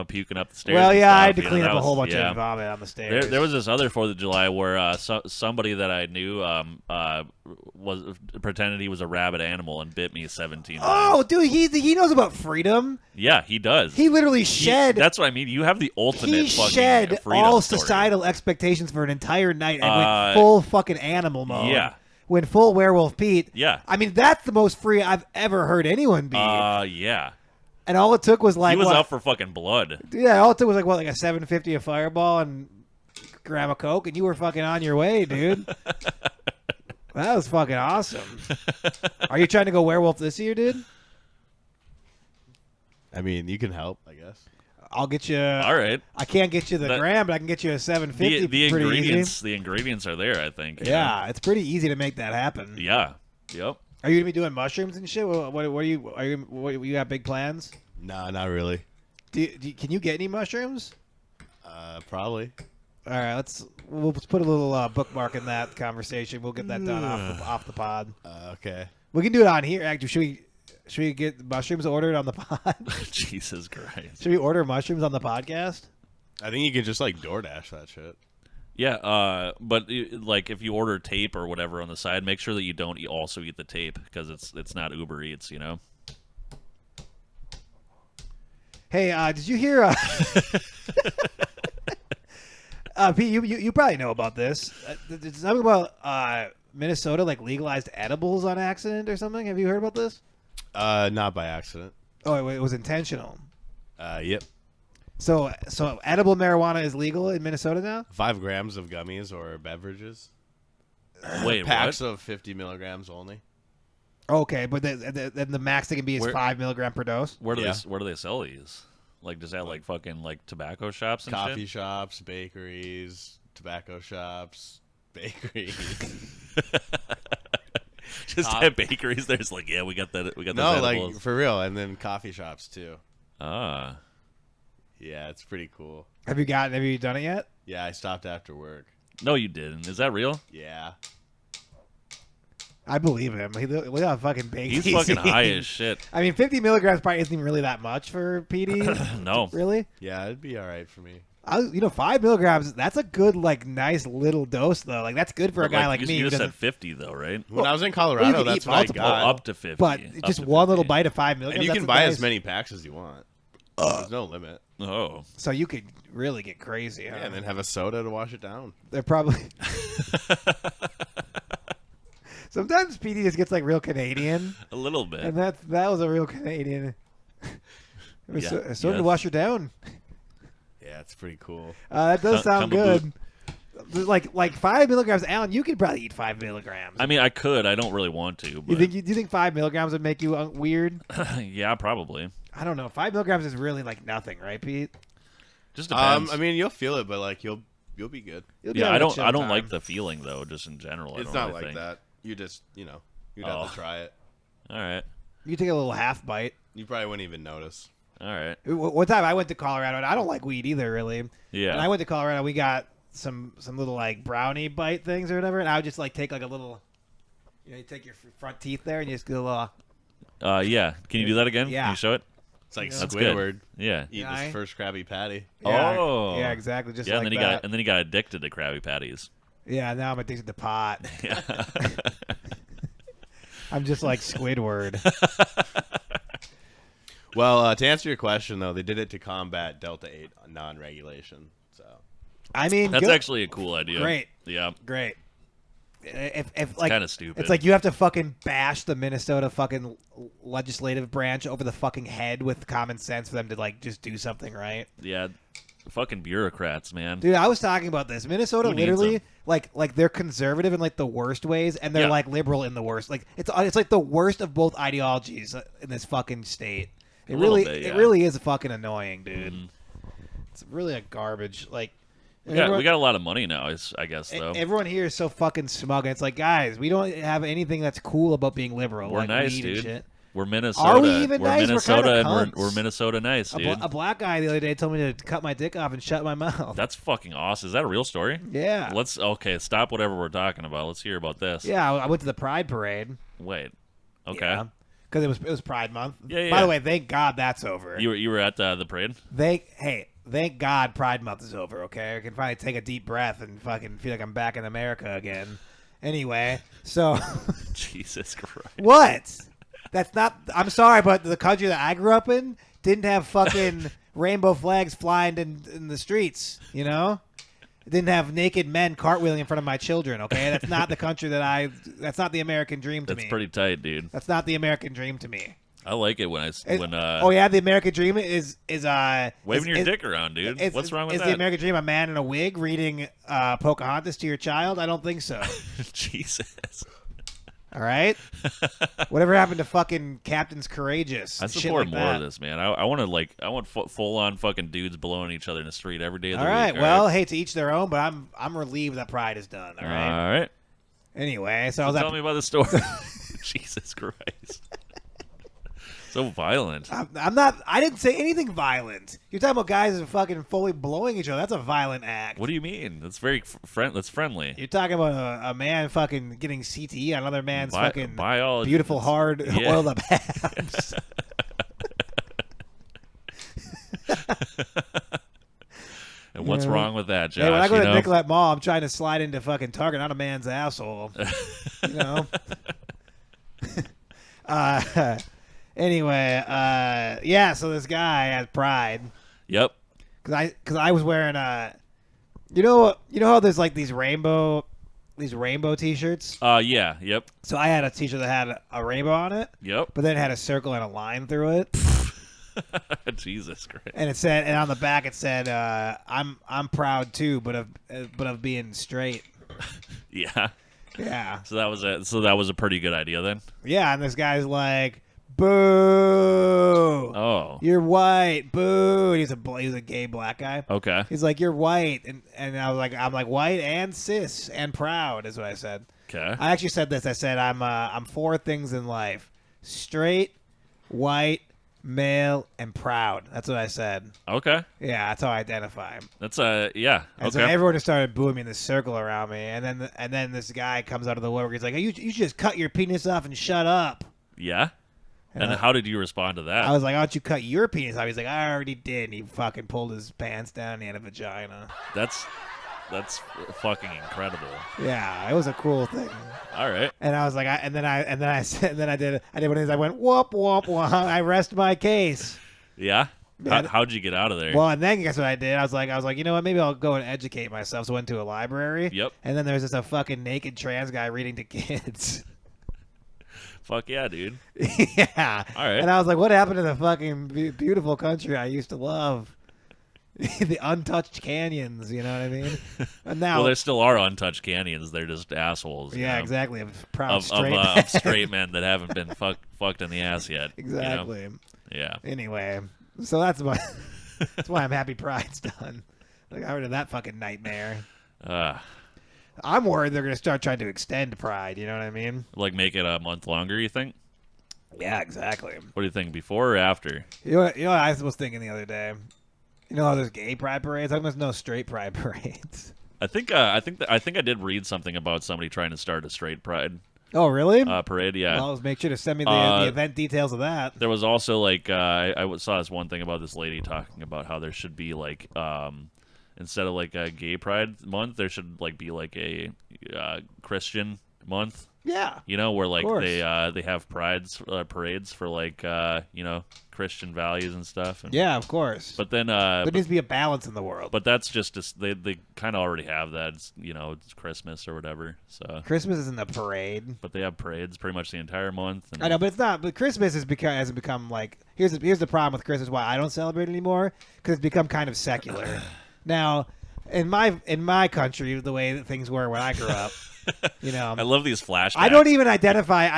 puking up the stairs. Well, yeah, I had to clean up a whole bunch of vomit on the stairs. There was this other 4th of July where somebody that I knew was pretended he was a rabid animal and bit me 17 times. Oh, dude, he knows about freedom. Yeah, he does. He literally shed. That's what I mean. You have the ultimate he fucking shed freedom all story. societal expectations for an entire night and went full fucking animal mode. Yeah. Went full werewolf Pete. Yeah. I mean, that's the most free I've ever heard anyone be. Yeah. And all it took was like he was out for fucking blood. Yeah, all it took was like a $7.50 a Fireball and grab a Coke, and you were fucking on your way, dude. That was fucking awesome. Are you trying to go werewolf this year, dude? I mean, you can help, I guess. I'll get you. All right. I can't get you the gram, but I can get you a $7.50. The ingredients, easy. the ingredients are there. I think. Yeah, it's pretty easy to make that happen. Yeah. Yep. Are you gonna be doing mushrooms and shit? What are you got big plans? No, not really. Can you get any mushrooms? Probably. All right, we'll put a little bookmark in that conversation. We'll get that done off the pod. Okay. We can do it on here. Actually, should we get mushrooms ordered on the pod? Jesus Christ. Should we order mushrooms on the podcast? I think you can just like DoorDash that shit. Yeah, but like if you order tape or whatever on the side, make sure that you don't also eat the tape because it's not Uber Eats, you know. Hey, did you hear? Pete, you probably know about this. There's something about Minnesota like legalized edibles on accident or something. Have you heard about this? Not by accident. Oh, it was intentional. Yep. So edible marijuana is legal in Minnesota now? 5 grams of gummies or beverages. Wait, packs what? of 50 milligrams only. Okay, but then the max they can be is 5 milligram per dose. Where do they sell these? Like, does that like fucking like tobacco shops and coffee shit? shops, bakeries, tobacco shops, bakeries. Just at bakeries, there's like, yeah, we got that. We got no, those like edibles. for real, and then coffee shops too. Ah, yeah, it's pretty cool. Have you done it yet? Yeah, I stopped after work. no, you didn't. Is that real? Yeah. I believe him. Look how fucking big He's fucking high as shit. I mean, 50 milligrams probably isn't even really that much for PD. No, Really? Yeah, it'd be all right for me. You know, 5 milligrams. That's a good, like, nice little dose, though. Like, that's good for a guy like me. You who just doesn't... said 50, though, right? When I was in Colorado, that's what I got. Up to 50. But just one little bite of 5 milligrams. And you can buy as many packs as you want. There's no limit. Oh. So you could really get crazy. Yeah, and then have a soda to wash it down. They're probably... Sometimes PD just gets, like, real Canadian. A little bit. And that was a real Canadian. It was starting to wash her down. Yeah, it's pretty cool. That does sound good. Like 5 milligrams, Alan. You could probably eat 5 milligrams. I mean, I could. I don't really want to. But... Do you think 5 milligrams would make you weird? Yeah, probably. I don't know. 5 milligrams is really like nothing, right, Pete? Just depends. I mean, you'll feel it, but like you'll be good. Yeah, I don't like the feeling though. Just in general, it's not like that. You just you'd have to try it. All right. You take a little half bite. You probably wouldn't even notice. All right. One time I went to Colorado, and I don't like weed either, really. Yeah. And I went to Colorado. We got some little like brownie bite things or whatever, and I would just like take like a little, you take your front teeth there and you just get a little. Yeah. Can you do that again? Yeah. Can you show it? It's like That's Squidward. Yeah. Eating his first Krabby Patty. Yeah, Oh. Yeah, exactly. Just yeah, like and then that. he got addicted to Krabby Patties. Yeah, now I'm addicted to pot. Yeah. I'm just like Squidward. Well, to answer your question, though, they did it to combat Delta 8 non-regulation. So, I mean, that's actually a cool idea. Great. Yeah. Great. If it's like kind of stupid. It's like you have to fucking bash the Minnesota fucking legislative branch over the fucking head with common sense for them to like just do something right. Yeah. Fucking bureaucrats, man. Dude, I was talking about this. Minnesota literally like they're conservative in like the worst ways, and they're like liberal in the worst. Like it's like the worst of both ideologies in this fucking state. It really is fucking annoying, dude. Mm-hmm. It's really a garbage. Like we got a lot of money now, I guess. Though everyone here is so fucking smug, and it's like, guys, we don't have anything that's cool about being liberal. We're like nice, weed dude. And shit. We're Minnesota. Are we even we're nice? Minnesota, and we're Minnesota nice, dude. A black guy the other day told me to cut my dick off and shut my mouth. That's fucking awesome. Is that a real story? Yeah. Stop whatever we're talking about. Let's hear about this. Yeah, I went to the Pride Parade. Wait. Okay. Because it was Pride Month. Yeah. By the way, thank God that's over. You were at the parade? Thank God Pride Month is over, okay? I can finally take a deep breath and fucking feel like I'm back in America again. Anyway, so... Jesus Christ. What? That's not... I'm sorry, but the country that I grew up in didn't have fucking rainbow flags flying in the streets, you know? It didn't have naked men cartwheeling in front of my children, okay? That's not the country that's not the American dream to me. That's pretty tight, dude. That's not the American dream to me. I like it when the American dream is waving your dick around, dude. What's wrong with that? Is the American dream a man in a wig reading Pocahontas to your child? I don't think so. Jesus. All right. Whatever happened to fucking Captains Courageous? I support more of this, man. I want full on fucking dudes blowing each other in the street every day of the week. All right. Well, hey, to each their own, but I'm relieved that Pride is done. All right. All right. Anyway, so tell me about the story. Jesus Christ. So violent. I'm not. I didn't say anything violent. You're talking about guys who are fucking fully blowing each other. That's a violent act. What do you mean? That's very That's friendly. You're talking about a man fucking getting CTE on another man's fucking beautiful, hard, oiled up abs. And what's wrong with that, Josh? Hey, when I go to Nicolette Mall, I'm trying to slide into fucking Target, not a man's asshole. You know. Anyway, so this guy at Pride. Yep. Because I was wearing you know how there's like these rainbow T-shirts. Yeah. Yep. So I had a T-shirt that had a rainbow on it. Yep. But then it had a circle and a line through it. Jesus Christ. And it said, and on the back it said, I'm proud too, but of being straight. Yeah. Yeah. So that was a pretty good idea then. Yeah, and this guy's like, boo! Oh, you're white, boo! He's a gay black guy. Okay. He's like, you're white, and I'm like white and cis and proud is what I said. Okay. I actually said this. I said I'm four things in life: straight, white, male, and proud. That's what I said. Okay. Yeah, that's how I identify. That's yeah. And okay. so everyone just started booing me in this circle around me, and then this guy comes out of the woodwork. He's like, "You should just cut your penis off and shut up." Yeah. And how did you respond to that? I was like, "Why don't you cut your penis off?" He's like, "I already did." And he fucking pulled his pants down and he had a vagina. That's fucking incredible. Yeah, it was a cool thing. All right. And I was like, I did one of these. I went whoop whoop whoop. I rest my case. Yeah. How'd you get out of there? Well, and then guess what I did? I was like, you know what? Maybe I'll go and educate myself. So I went to a library. Yep. And then there's a fucking naked trans guy reading to kids. Fuck yeah, dude. Yeah. All right. And I was like, what happened to the fucking beautiful country I used to love? The untouched canyons, you know what I mean? And now, well, there still are untouched canyons. They're just assholes. Yeah, know? Exactly. Of proud of straight men that haven't been fucked in the ass yet. Exactly. You know? Yeah. Anyway, so that's why I'm happy Pride's done. Like, I heard of that fucking nightmare. I'm worried they're going to start trying to extend Pride. You know what I mean? Like make it a month longer, you think? Yeah, exactly. What do you think, before or after? You know what I was thinking the other day? You know how there's gay pride parades? How come there's no straight pride parades? I think I did read something about somebody trying to start a straight pride. Oh, really? Parade, yeah. Well, make sure to send me the event details of that. There was also like I saw this one thing about this lady talking about how there should be like instead of like a gay pride month, there should like be like a Christian month. Yeah. You know, where like they have parades for like Christian values and stuff. And, yeah, of course. But then there needs to be a balance in the world. But that's just they kind of already have that. It's, it's Christmas or whatever. So Christmas isn't a parade. But they have parades pretty much the entire month. And I know, but it's not. But Christmas hasn't become like here's the problem with Christmas. Why I don't celebrate anymore, because it's become kind of secular. Now, in my country, the way that things were when I grew up. I love these flashbacks. I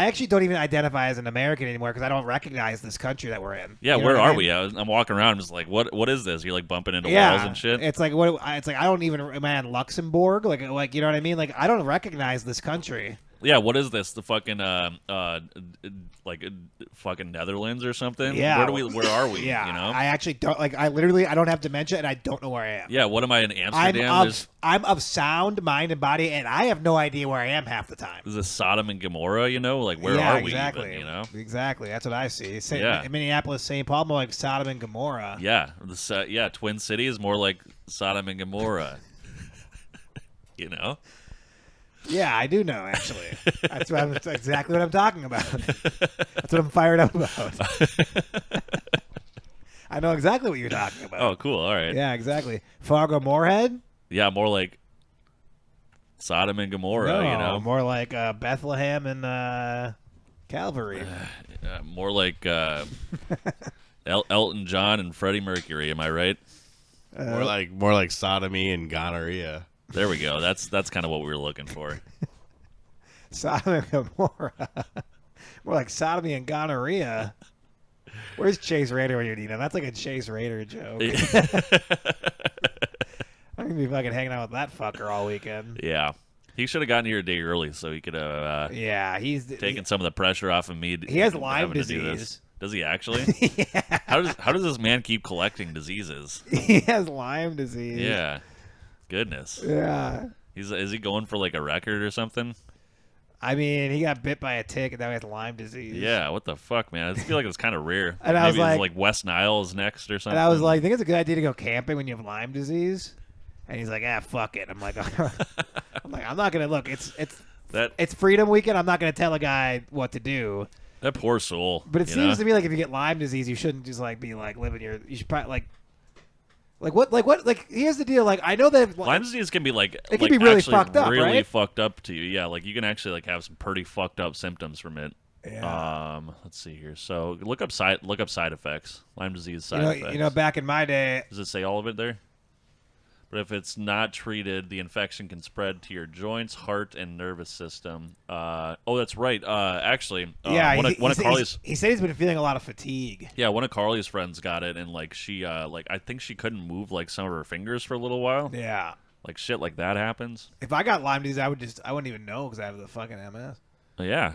actually don't even identify as an American anymore because I don't recognize this country that we're in. Yeah, where are we? I'm walking around. I'm just like, what is this? You're like bumping into walls and shit. It's like I don't even. Am I in Luxembourg? Like you know what I mean? Like I don't recognize this country. Yeah, what is this? The fucking fucking Netherlands or something? Yeah. Where are we? Yeah. I actually don't I don't have dementia and I don't know where I am. Yeah, what am I in Amsterdam? I'm of sound mind and body and I have no idea where I am half the time. Is this Sodom and Gomorrah, Like where are we even, Exactly. That's what I see. Yeah. Minneapolis, St. Paul, more like Sodom and Gomorrah. Yeah. Twin City is more like Sodom and Gomorrah. Yeah, I do know, actually. That's exactly what I'm talking about. That's what I'm fired up about. I know exactly what you're talking about. Oh, cool. All right. Yeah, exactly. Fargo Moorhead? Yeah, more like Sodom and Gomorrah, No, more like Bethlehem and Calvary. More like Elton John and Freddie Mercury, am I right? More like sodomy and gonorrhea. There we go. That's kind of what we were looking for. Sodom and Gomorrah. More like sodomy and gonorrhea. Where's Chase Rader when you need him? That's like a Chase Rader joke. I'm going to be fucking hanging out with that fucker all weekend. Yeah. He should have gotten here a day early so he could have he's taken some of the pressure off of me. He has Lyme disease. Does he actually? Yeah. How does this man keep collecting diseases? He has Lyme disease. Yeah. Goodness. Yeah. Is he going for like a record or something? I mean, he got bit by a tick and now he has Lyme disease. Yeah, what the fuck, man? I feel like it's kind of rare. And Maybe I was like West Nile is next or something. And I was like, I think it's a good idea to go camping when you have Lyme disease. And he's like, fuck it. I'm like, I'm not gonna look. It's Freedom Weekend. I'm not gonna tell a guy what to do. That poor soul. But it seems to me like if you get Lyme disease, you shouldn't just like be like living your. You should probably like here's the deal. Like I know that Lyme disease can be it can be really fucked up, really right? fucked up to you. Yeah, like you can actually like have some pretty fucked up symptoms from it. Yeah. Let's see here. So look up side effects. Lyme disease side effects. Back in my day. Does it say all of it there? But if it's not treated, the infection can spread to your joints, heart, and nervous system. That's right. Actually, he said he's been feeling a lot of fatigue. Yeah, one of Carly's friends got it, and like she, I think she couldn't move like some of her fingers for a little while. Yeah, like shit like that happens. If I got Lyme disease, I wouldn't even know because I have the fucking MS. Yeah.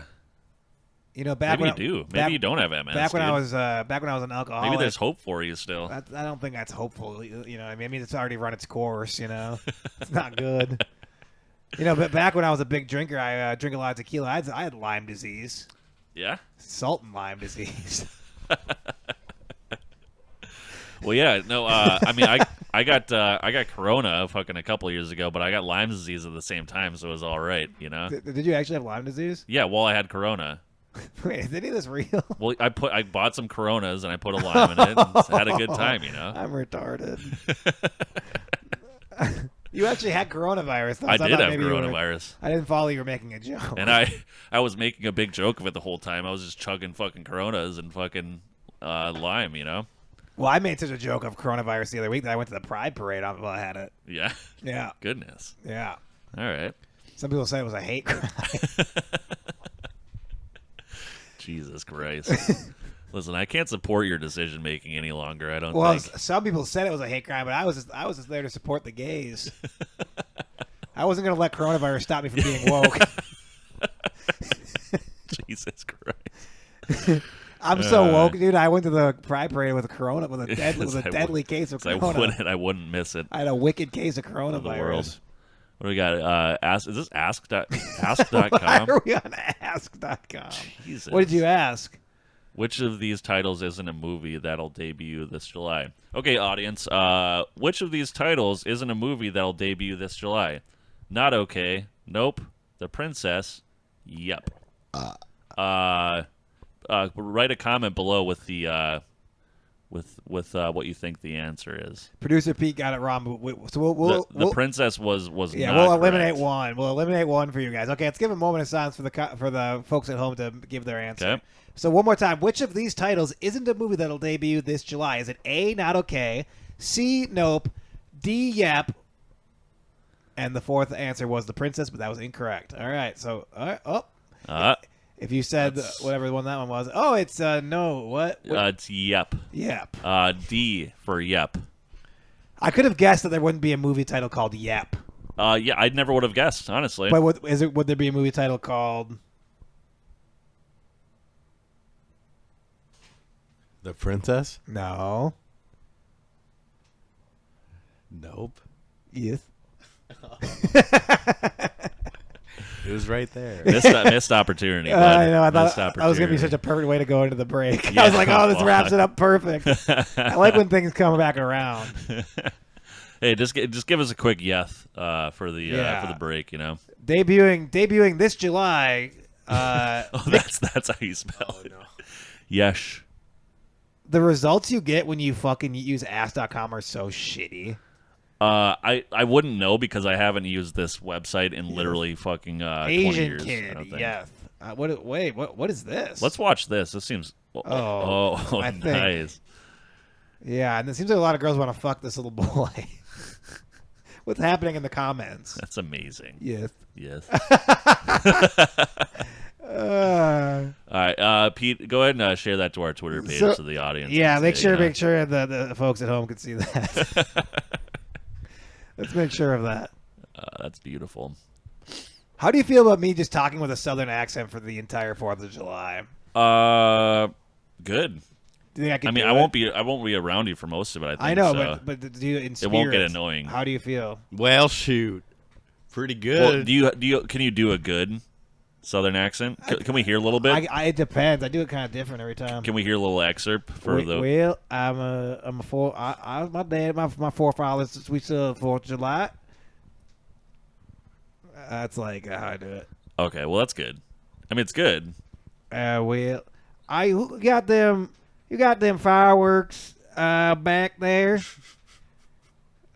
Maybe you don't have MS. Back when I was an alcoholic. Maybe there's hope for you still. I don't think that's hopeful. You know, I mean, it's already run its course. You know, it's not good. But back when I was a big drinker, I drink a lot of tequila. I had Lyme disease. Yeah. Salt and Lyme disease. Well, yeah, no. I mean, I got corona fucking a couple of years ago, but I got Lyme disease at the same time, so it was all right, you know. Did you actually have Lyme disease? Yeah, well, I had corona. Wait, is any of this real? Well, I bought some Coronas and I put a lime in it and had a good time, you know. I'm retarded. You actually had coronavirus. Though, I so did thought have maybe coronavirus. I didn't follow you were making a joke. And I was making a big joke of it the whole time. I was just chugging fucking Coronas and fucking lime, you know. Well, I made such a joke of coronavirus the other week that I went to the Pride Parade while I had it. Yeah. Yeah. Goodness. Yeah. All right. Some people say it was a hate crime. Jesus Christ. Listen, I can't support your decision making any longer. I don't think. Some people said it was a hate crime, but I was just there to support the gays. I wasn't going to let coronavirus stop me from being woke. Jesus Christ. I'm so woke, dude. I went to the Pride Parade with a deadly case of corona. I wouldn't miss it. I had a wicked case of coronavirus. Of the world. What do we got? Is this ask.com? Why are we on ask.com? Jesus. What did you ask? Which of these titles isn't a movie that'll debut this July? Okay, audience. Which of these titles isn't a movie that'll debut this July? Not okay. Nope. The Princess. Yep. Write a comment below with the with what you think the answer is. Producer Pete got it wrong. So the Princess was yeah. Not We'll eliminate correct. one. We'll eliminate one for you guys. Okay, let's give a moment of silence for the folks at home to give their answer. Okay. So one more time, which of these titles isn't a movie that'll debut this July? Is it A, Not Okay, C, Nope, D, Yep, and the fourth answer was The Princess, but that was incorrect. All right, so if you said whatever one that one was, it's no, what? It's Yep. Yep. D for Yep. I could have guessed that there wouldn't be a movie title called Yep. Yeah, I never would have guessed, honestly. But would there be a movie title called The Princess? No? Nope. Yes. It was right there. Missed opportunity. Bud. I know. I thought Missed that was going to be opportunity. such a perfect way to go into the break. Yeah, I was like, this wraps it up perfect. I like when things come back around. Hey, just give us a quick yes for the break, you know. Debuting this July. That's how you spell it. No. Yesh. The results you get when you fucking use ask.com are so shitty. I wouldn't know because I haven't used this website in literally fucking 20 Asian years. kid, I don't think. yes. What is this? Let's watch this. This seems. I think- nice. Yeah, and it seems like a lot of girls want to fuck this little boy. What's happening in the comments? That's amazing. Yes. Yes. Uh, All right, Pete, go ahead and share that to our Twitter page so the audience. Yeah, can make see sure it, the folks at home can see that. Let's make sure of that. That's beautiful. How do you feel about me just talking with a southern accent for the entire 4th of July? Good. Do you think I can? I mean, I won't be around you for most of it. I think. I know, so. but do you in spirit, it won't get annoying. How do you feel? Well, shoot. Pretty Well, good. can you do a good southern accent? Can we hear a little bit? It depends. I do it kind of different every time. Can we hear a little excerpt for the? Well, my dad, my forefathers, we saw 4th of July. That's like how I do it. Okay, well that's good. I mean, it's good. You got them fireworks back there.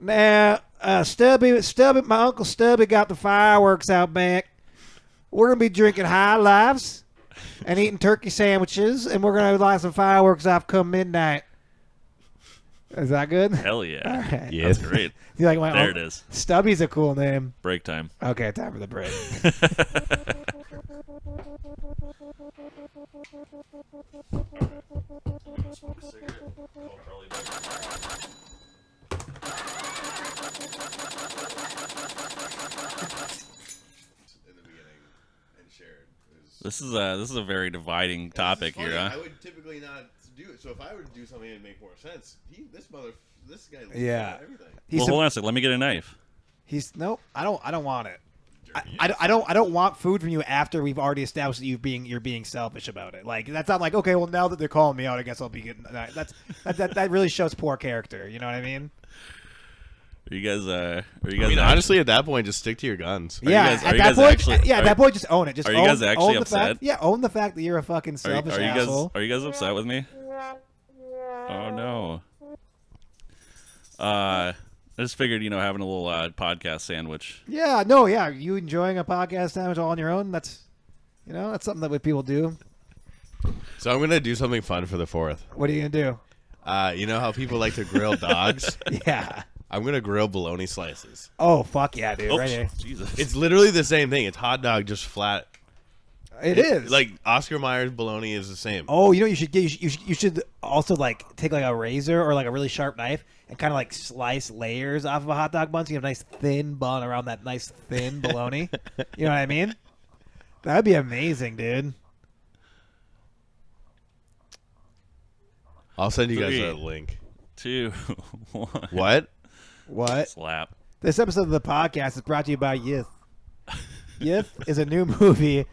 Now, Stubby, my Uncle Stubby got the fireworks out back. We're gonna be drinking High Lifes and eating turkey sandwiches, and we're gonna light some fireworks off come midnight. Is that good? Hell yeah! All right. Yes. That's great. You like my There it is. Stubby's a cool name. Break time. Okay, time for the break. This is a very dividing topic here, huh? I would typically not do it. So if I were to do something, it'd make more sense. This guy. Yeah. Everything. Well, hold on a second. Let me get a knife. Nope. I don't want it. I don't want food from you after we've already established that you're being selfish about it. Like that's not like, okay, well now that they're calling me out, I guess I'll be getting that really shows poor character. You know what I mean? Are you guys? Honestly, at that point, just stick to your guns. At that point, just own it. Just are you guys actually upset? Own the fact that you're a fucking selfish asshole. Are you guys upset with me? Oh no. I just figured, having a little podcast sandwich. Yeah, you enjoying a podcast sandwich all on your own? That's something that people do. So I'm gonna do something fun for the 4th. What are you gonna do? You know how people like to grill dogs? Yeah. I'm gonna grill bologna slices. Oh fuck yeah, dude! Right here. Jesus. It's literally the same thing. It's hot dog just flat. It is like Oscar Mayer's bologna is the same. Oh, you should also like take like a razor or like a really sharp knife and kind of like slice layers off of a hot dog bun so you have a nice thin bun around that nice thin bologna. You know what I mean? That'd be amazing, dude. I'll send you guys a link. 2, 1. What? Slap. This episode of the podcast is brought to you by Yith. Yith is a new movie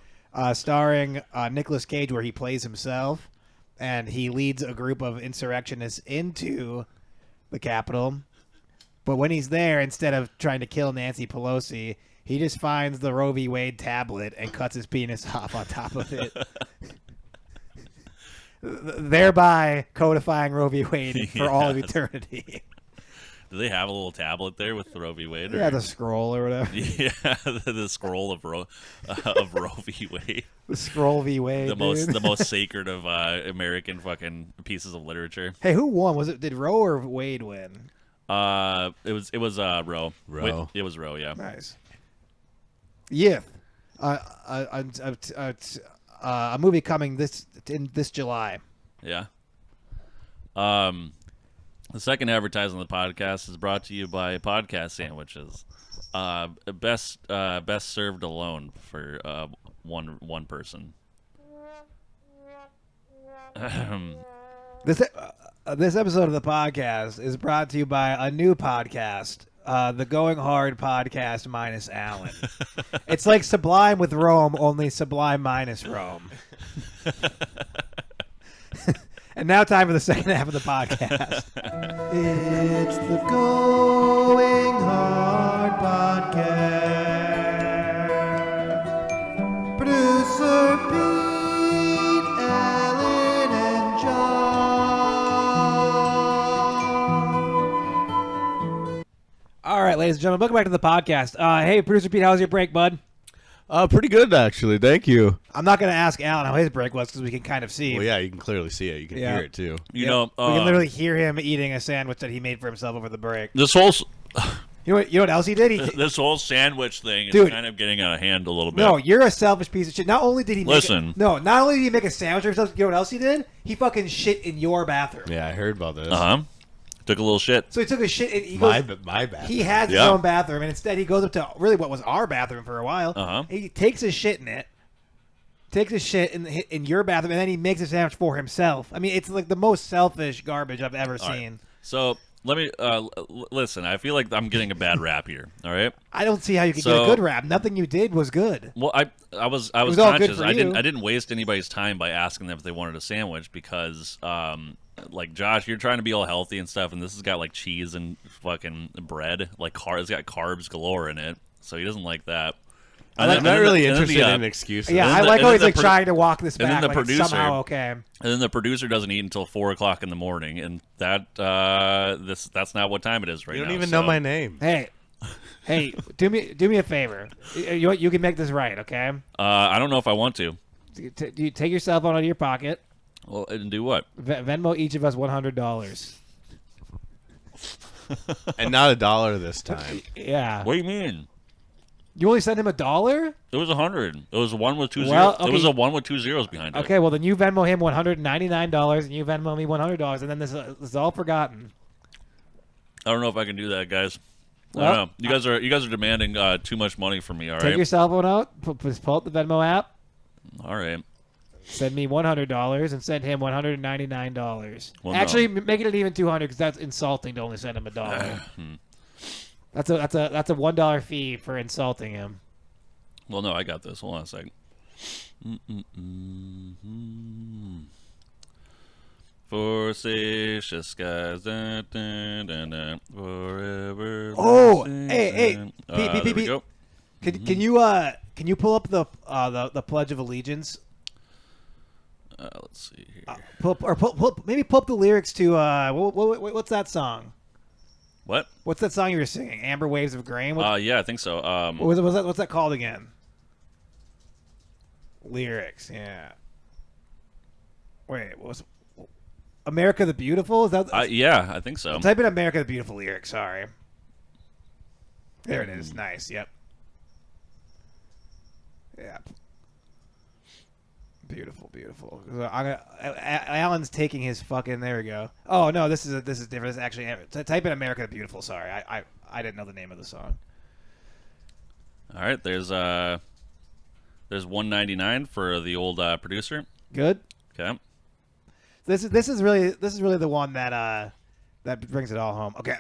starring Nicolas Cage where he plays himself, and he leads a group of insurrectionists into the Capitol. But when he's there, instead of trying to kill Nancy Pelosi, he just finds the Roe v. Wade tablet and cuts his penis off on top of it. Thereby codifying Roe v. Wade for all of eternity. Do they have a little tablet there with the Roe v. Wade? Yeah, the scroll or whatever. Yeah, the scroll of Roe v. Wade. The scroll v. Wade. The most sacred of American fucking pieces of literature. Hey, who won? Did Roe or Wade win? It was Roe. Roe. It was Roe. Yeah. Nice. Yeah. A movie coming this July. Yeah. The second advertising on the podcast is brought to you by podcast sandwiches. Best served alone for one person. This episode of the podcast is brought to you by a new podcast, the Going Hard podcast minus Alan. It's like Sublime with Rome, only Sublime minus Rome. And now time for the second half of the podcast. It's the Going Hard podcast. Producer Pete, Alan, and John. All right, ladies and gentlemen, welcome back to the podcast. Hey, Producer Pete, how was your break, bud? Pretty good, actually. Thank you. I'm not going to ask Alan how his break was because we can kind of see. Well, yeah, you can clearly see it. You can hear it, too. We can literally hear him eating a sandwich that he made for himself over the break. This whole... You know what else he did? This whole sandwich thing is kind of getting out of hand a little bit. No, you're a selfish piece of shit. Not only did he not only did he make a sandwich for himself, you know what else he did? He fucking shit in your bathroom. Yeah, I heard about this. Took a little shit. So he took a shit in my bathroom. He has his own bathroom, and instead he goes up to really what was our bathroom for a while. He takes his shit in it. Takes his shit in your bathroom, and then he makes a sandwich for himself. I mean, it's like the most selfish garbage I've ever seen. Right. So let me listen. I feel like I'm getting a bad rap here. All right. I don't see how you could get a good rap. Nothing you did was good. Well, I was conscious. I didn't waste anybody's time by asking them if they wanted a sandwich because like Josh, you're trying to be all healthy and stuff, and this has got like cheese and fucking bread, like it's got carbs galore in it, so he doesn't like that. I'm not really interested in excuses. Yeah, I like how he's like trying to walk this back, like producer, somehow okay. And then the producer doesn't eat until 4:00 in the morning, and that's not what time it is right now. You don't even know my name. Hey, do me a favor. You can make this right, okay? I don't know if I want to. You take your cell phone out of your pocket. Well, and do what? Venmo each of us $100. And not $1 this time. Yeah. What do you mean? You only sent him $1? It was 100. It was one with two zeros. Well, okay. It was a 1 with 2 zeros behind it. Okay, well then you Venmo him $199 and you Venmo me $100, and then this is all forgotten. I don't know if I can do that, guys. Well, I don't know. You guys are demanding too much money from me. All right. Take your cell phone out. Pull up the Venmo app. All right. Send me $100 and send him $199. Well, actually, make it even $200 because that's insulting to only send him $1. That's a $1 fee for insulting him. Well, no, I got this. Hold on a second. Forsacious skies, forever. Oh, hey, there we go. Can you pull up the Pledge of Allegiance? Let's see here. Maybe pull up the lyrics to what's that song? What? What's that song you were singing? Amber Waves of Grain. Yeah, I think so. What's that called again? Lyrics, yeah. Wait, what was America the Beautiful? Is that? Yeah, I think so. Type in America the Beautiful lyrics. Sorry. There it is. Nice. Yep. Yeah. Beautiful. Alan's taking his fucking. There we go. Oh no, this is different. This is actually type in America the Beautiful. Sorry, I didn't know the name of the song. All right, there's $1.99 for the old producer. Good. Okay. This is really the one that brings it all home. Okay.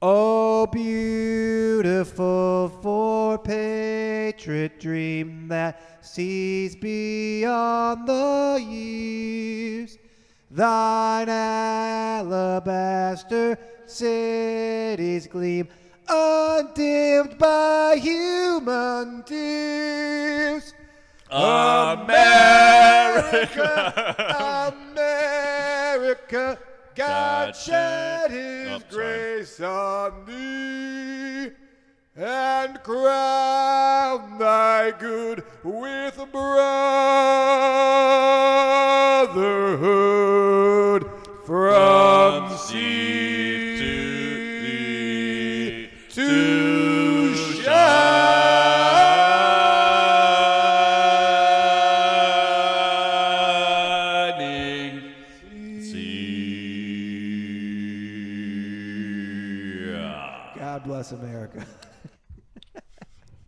Oh, beautiful for patriot dream that sees beyond the years, thine alabaster cities gleam, undimmed by human tears. America, God shed his grace on thee, and crown thy good with brotherhood from sea to shining sea. God bless America.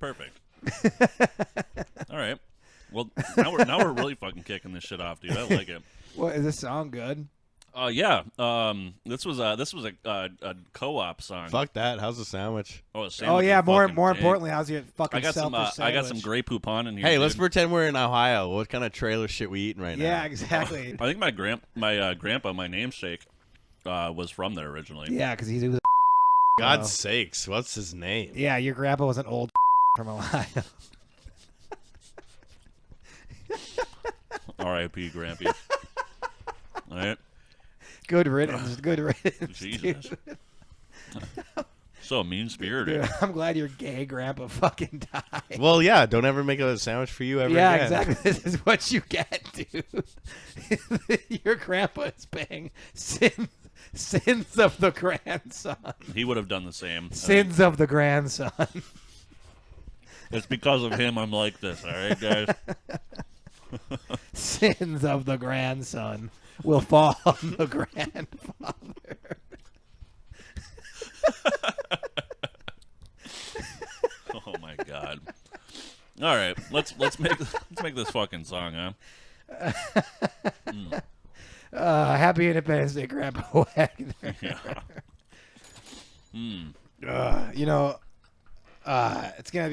Perfect. All right. Well, now we're really fucking kicking this shit off, dude. I like it. What, is this song good? Yeah. This was a co-op song. Fuck that. How's the sandwich? Oh, a sandwich. Oh yeah. More fucking importantly, how's your fucking I got some. selfish I got sandwich? some Grey Poupon in here. Hey, dude. let's pretend we're in Ohio. What kind of trailer shit we eating right now? Yeah, exactly. I think my grandpa, my namesake, was from there originally. Yeah, because he was. God's sakes, what's his name? Yeah, your grandpa was an old from Ohio. R.I.P. Grampy. All right. Good riddance. Good riddance. Jesus. So mean-spirited. Dude, I'm glad your gay grandpa fucking died. Well, yeah, don't ever make a sandwich for you ever Yeah, again. exactly. This is what you get, dude. Your grandpa is paying sins of the grandson. He would have done the same. Sins of the grandson. It's because of him I'm like this, all right, guys? Sins of the grandson will fall on the grandfather. Oh my god! All right, let's make this fucking song, huh? Happy Independence Day, Grandpa Wagner. Yeah. It's gonna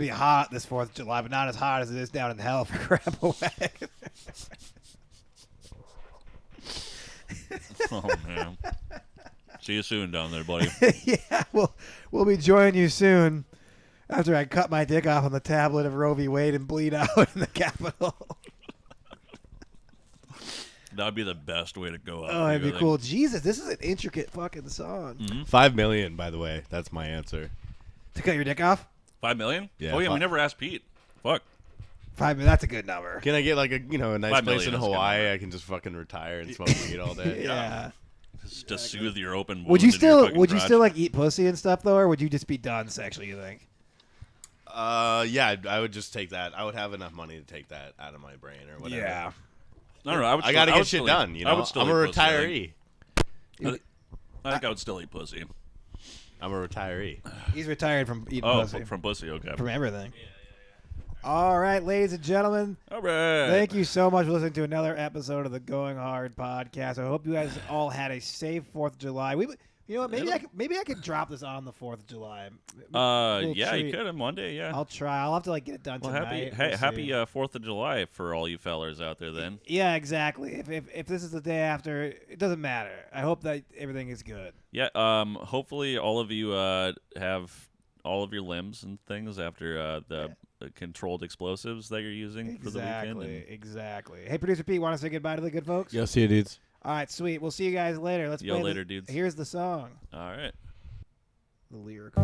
be hot this 4th of July, but not as hot as it is down in hell for Grandpa Wagner. Oh man. See you soon down there, buddy. Yeah, we'll be joining you soon after I cut my dick off on the tablet of Roe v. Wade and bleed out in the Capitol. That would be the best way to go out. Oh, that'd be cool. Jesus, this is an intricate fucking song. Mm-hmm. 5 million, by the way. That's my answer. To cut your dick off? 5 million? Yeah, Oh yeah, we 5. never asked Pete. Fuck. 5 million. That's a good number. Can I get like a nice 5 place million in is a good Hawaii? number. I can just fucking retire and smoke weed all day. Yeah. Just to soothe your open. Would you wounds in your still fucking garage. like eat pussy and stuff though, or would you just be done sexually? You think? Yeah, I would just take that. I would have enough money to take that out of my brain or whatever. Yeah. I don't know. I gotta get shit done. You know, I would still I'm a eat pussy, I retiree. I think I would still eat pussy. I'm a retiree. He's retired from eating Oh, pussy. from pussy, okay. From everything. All right, ladies and gentlemen. All right. Thank you so much for listening to another episode of the Going Hard podcast. I hope you guys all had a safe 4th of July. You know what? Maybe I could drop this on the 4th of July. Yeah, treat. You could on Monday. Yeah, I'll try. I'll have to get it done tonight. Happy 4th of July for all you fellers out there. Then. Yeah, exactly. If this is the day after, it doesn't matter. I hope that everything is good. Yeah. Hopefully, all of you have all of your limbs and things after the controlled explosives that you're using for the weekend. Exactly. Hey, producer Pete, want to say goodbye to the good folks? Yeah, see you, dudes. All right, sweet. We'll see you guys later. Let's play later, dudes. Here's the song. All right. The lyrical.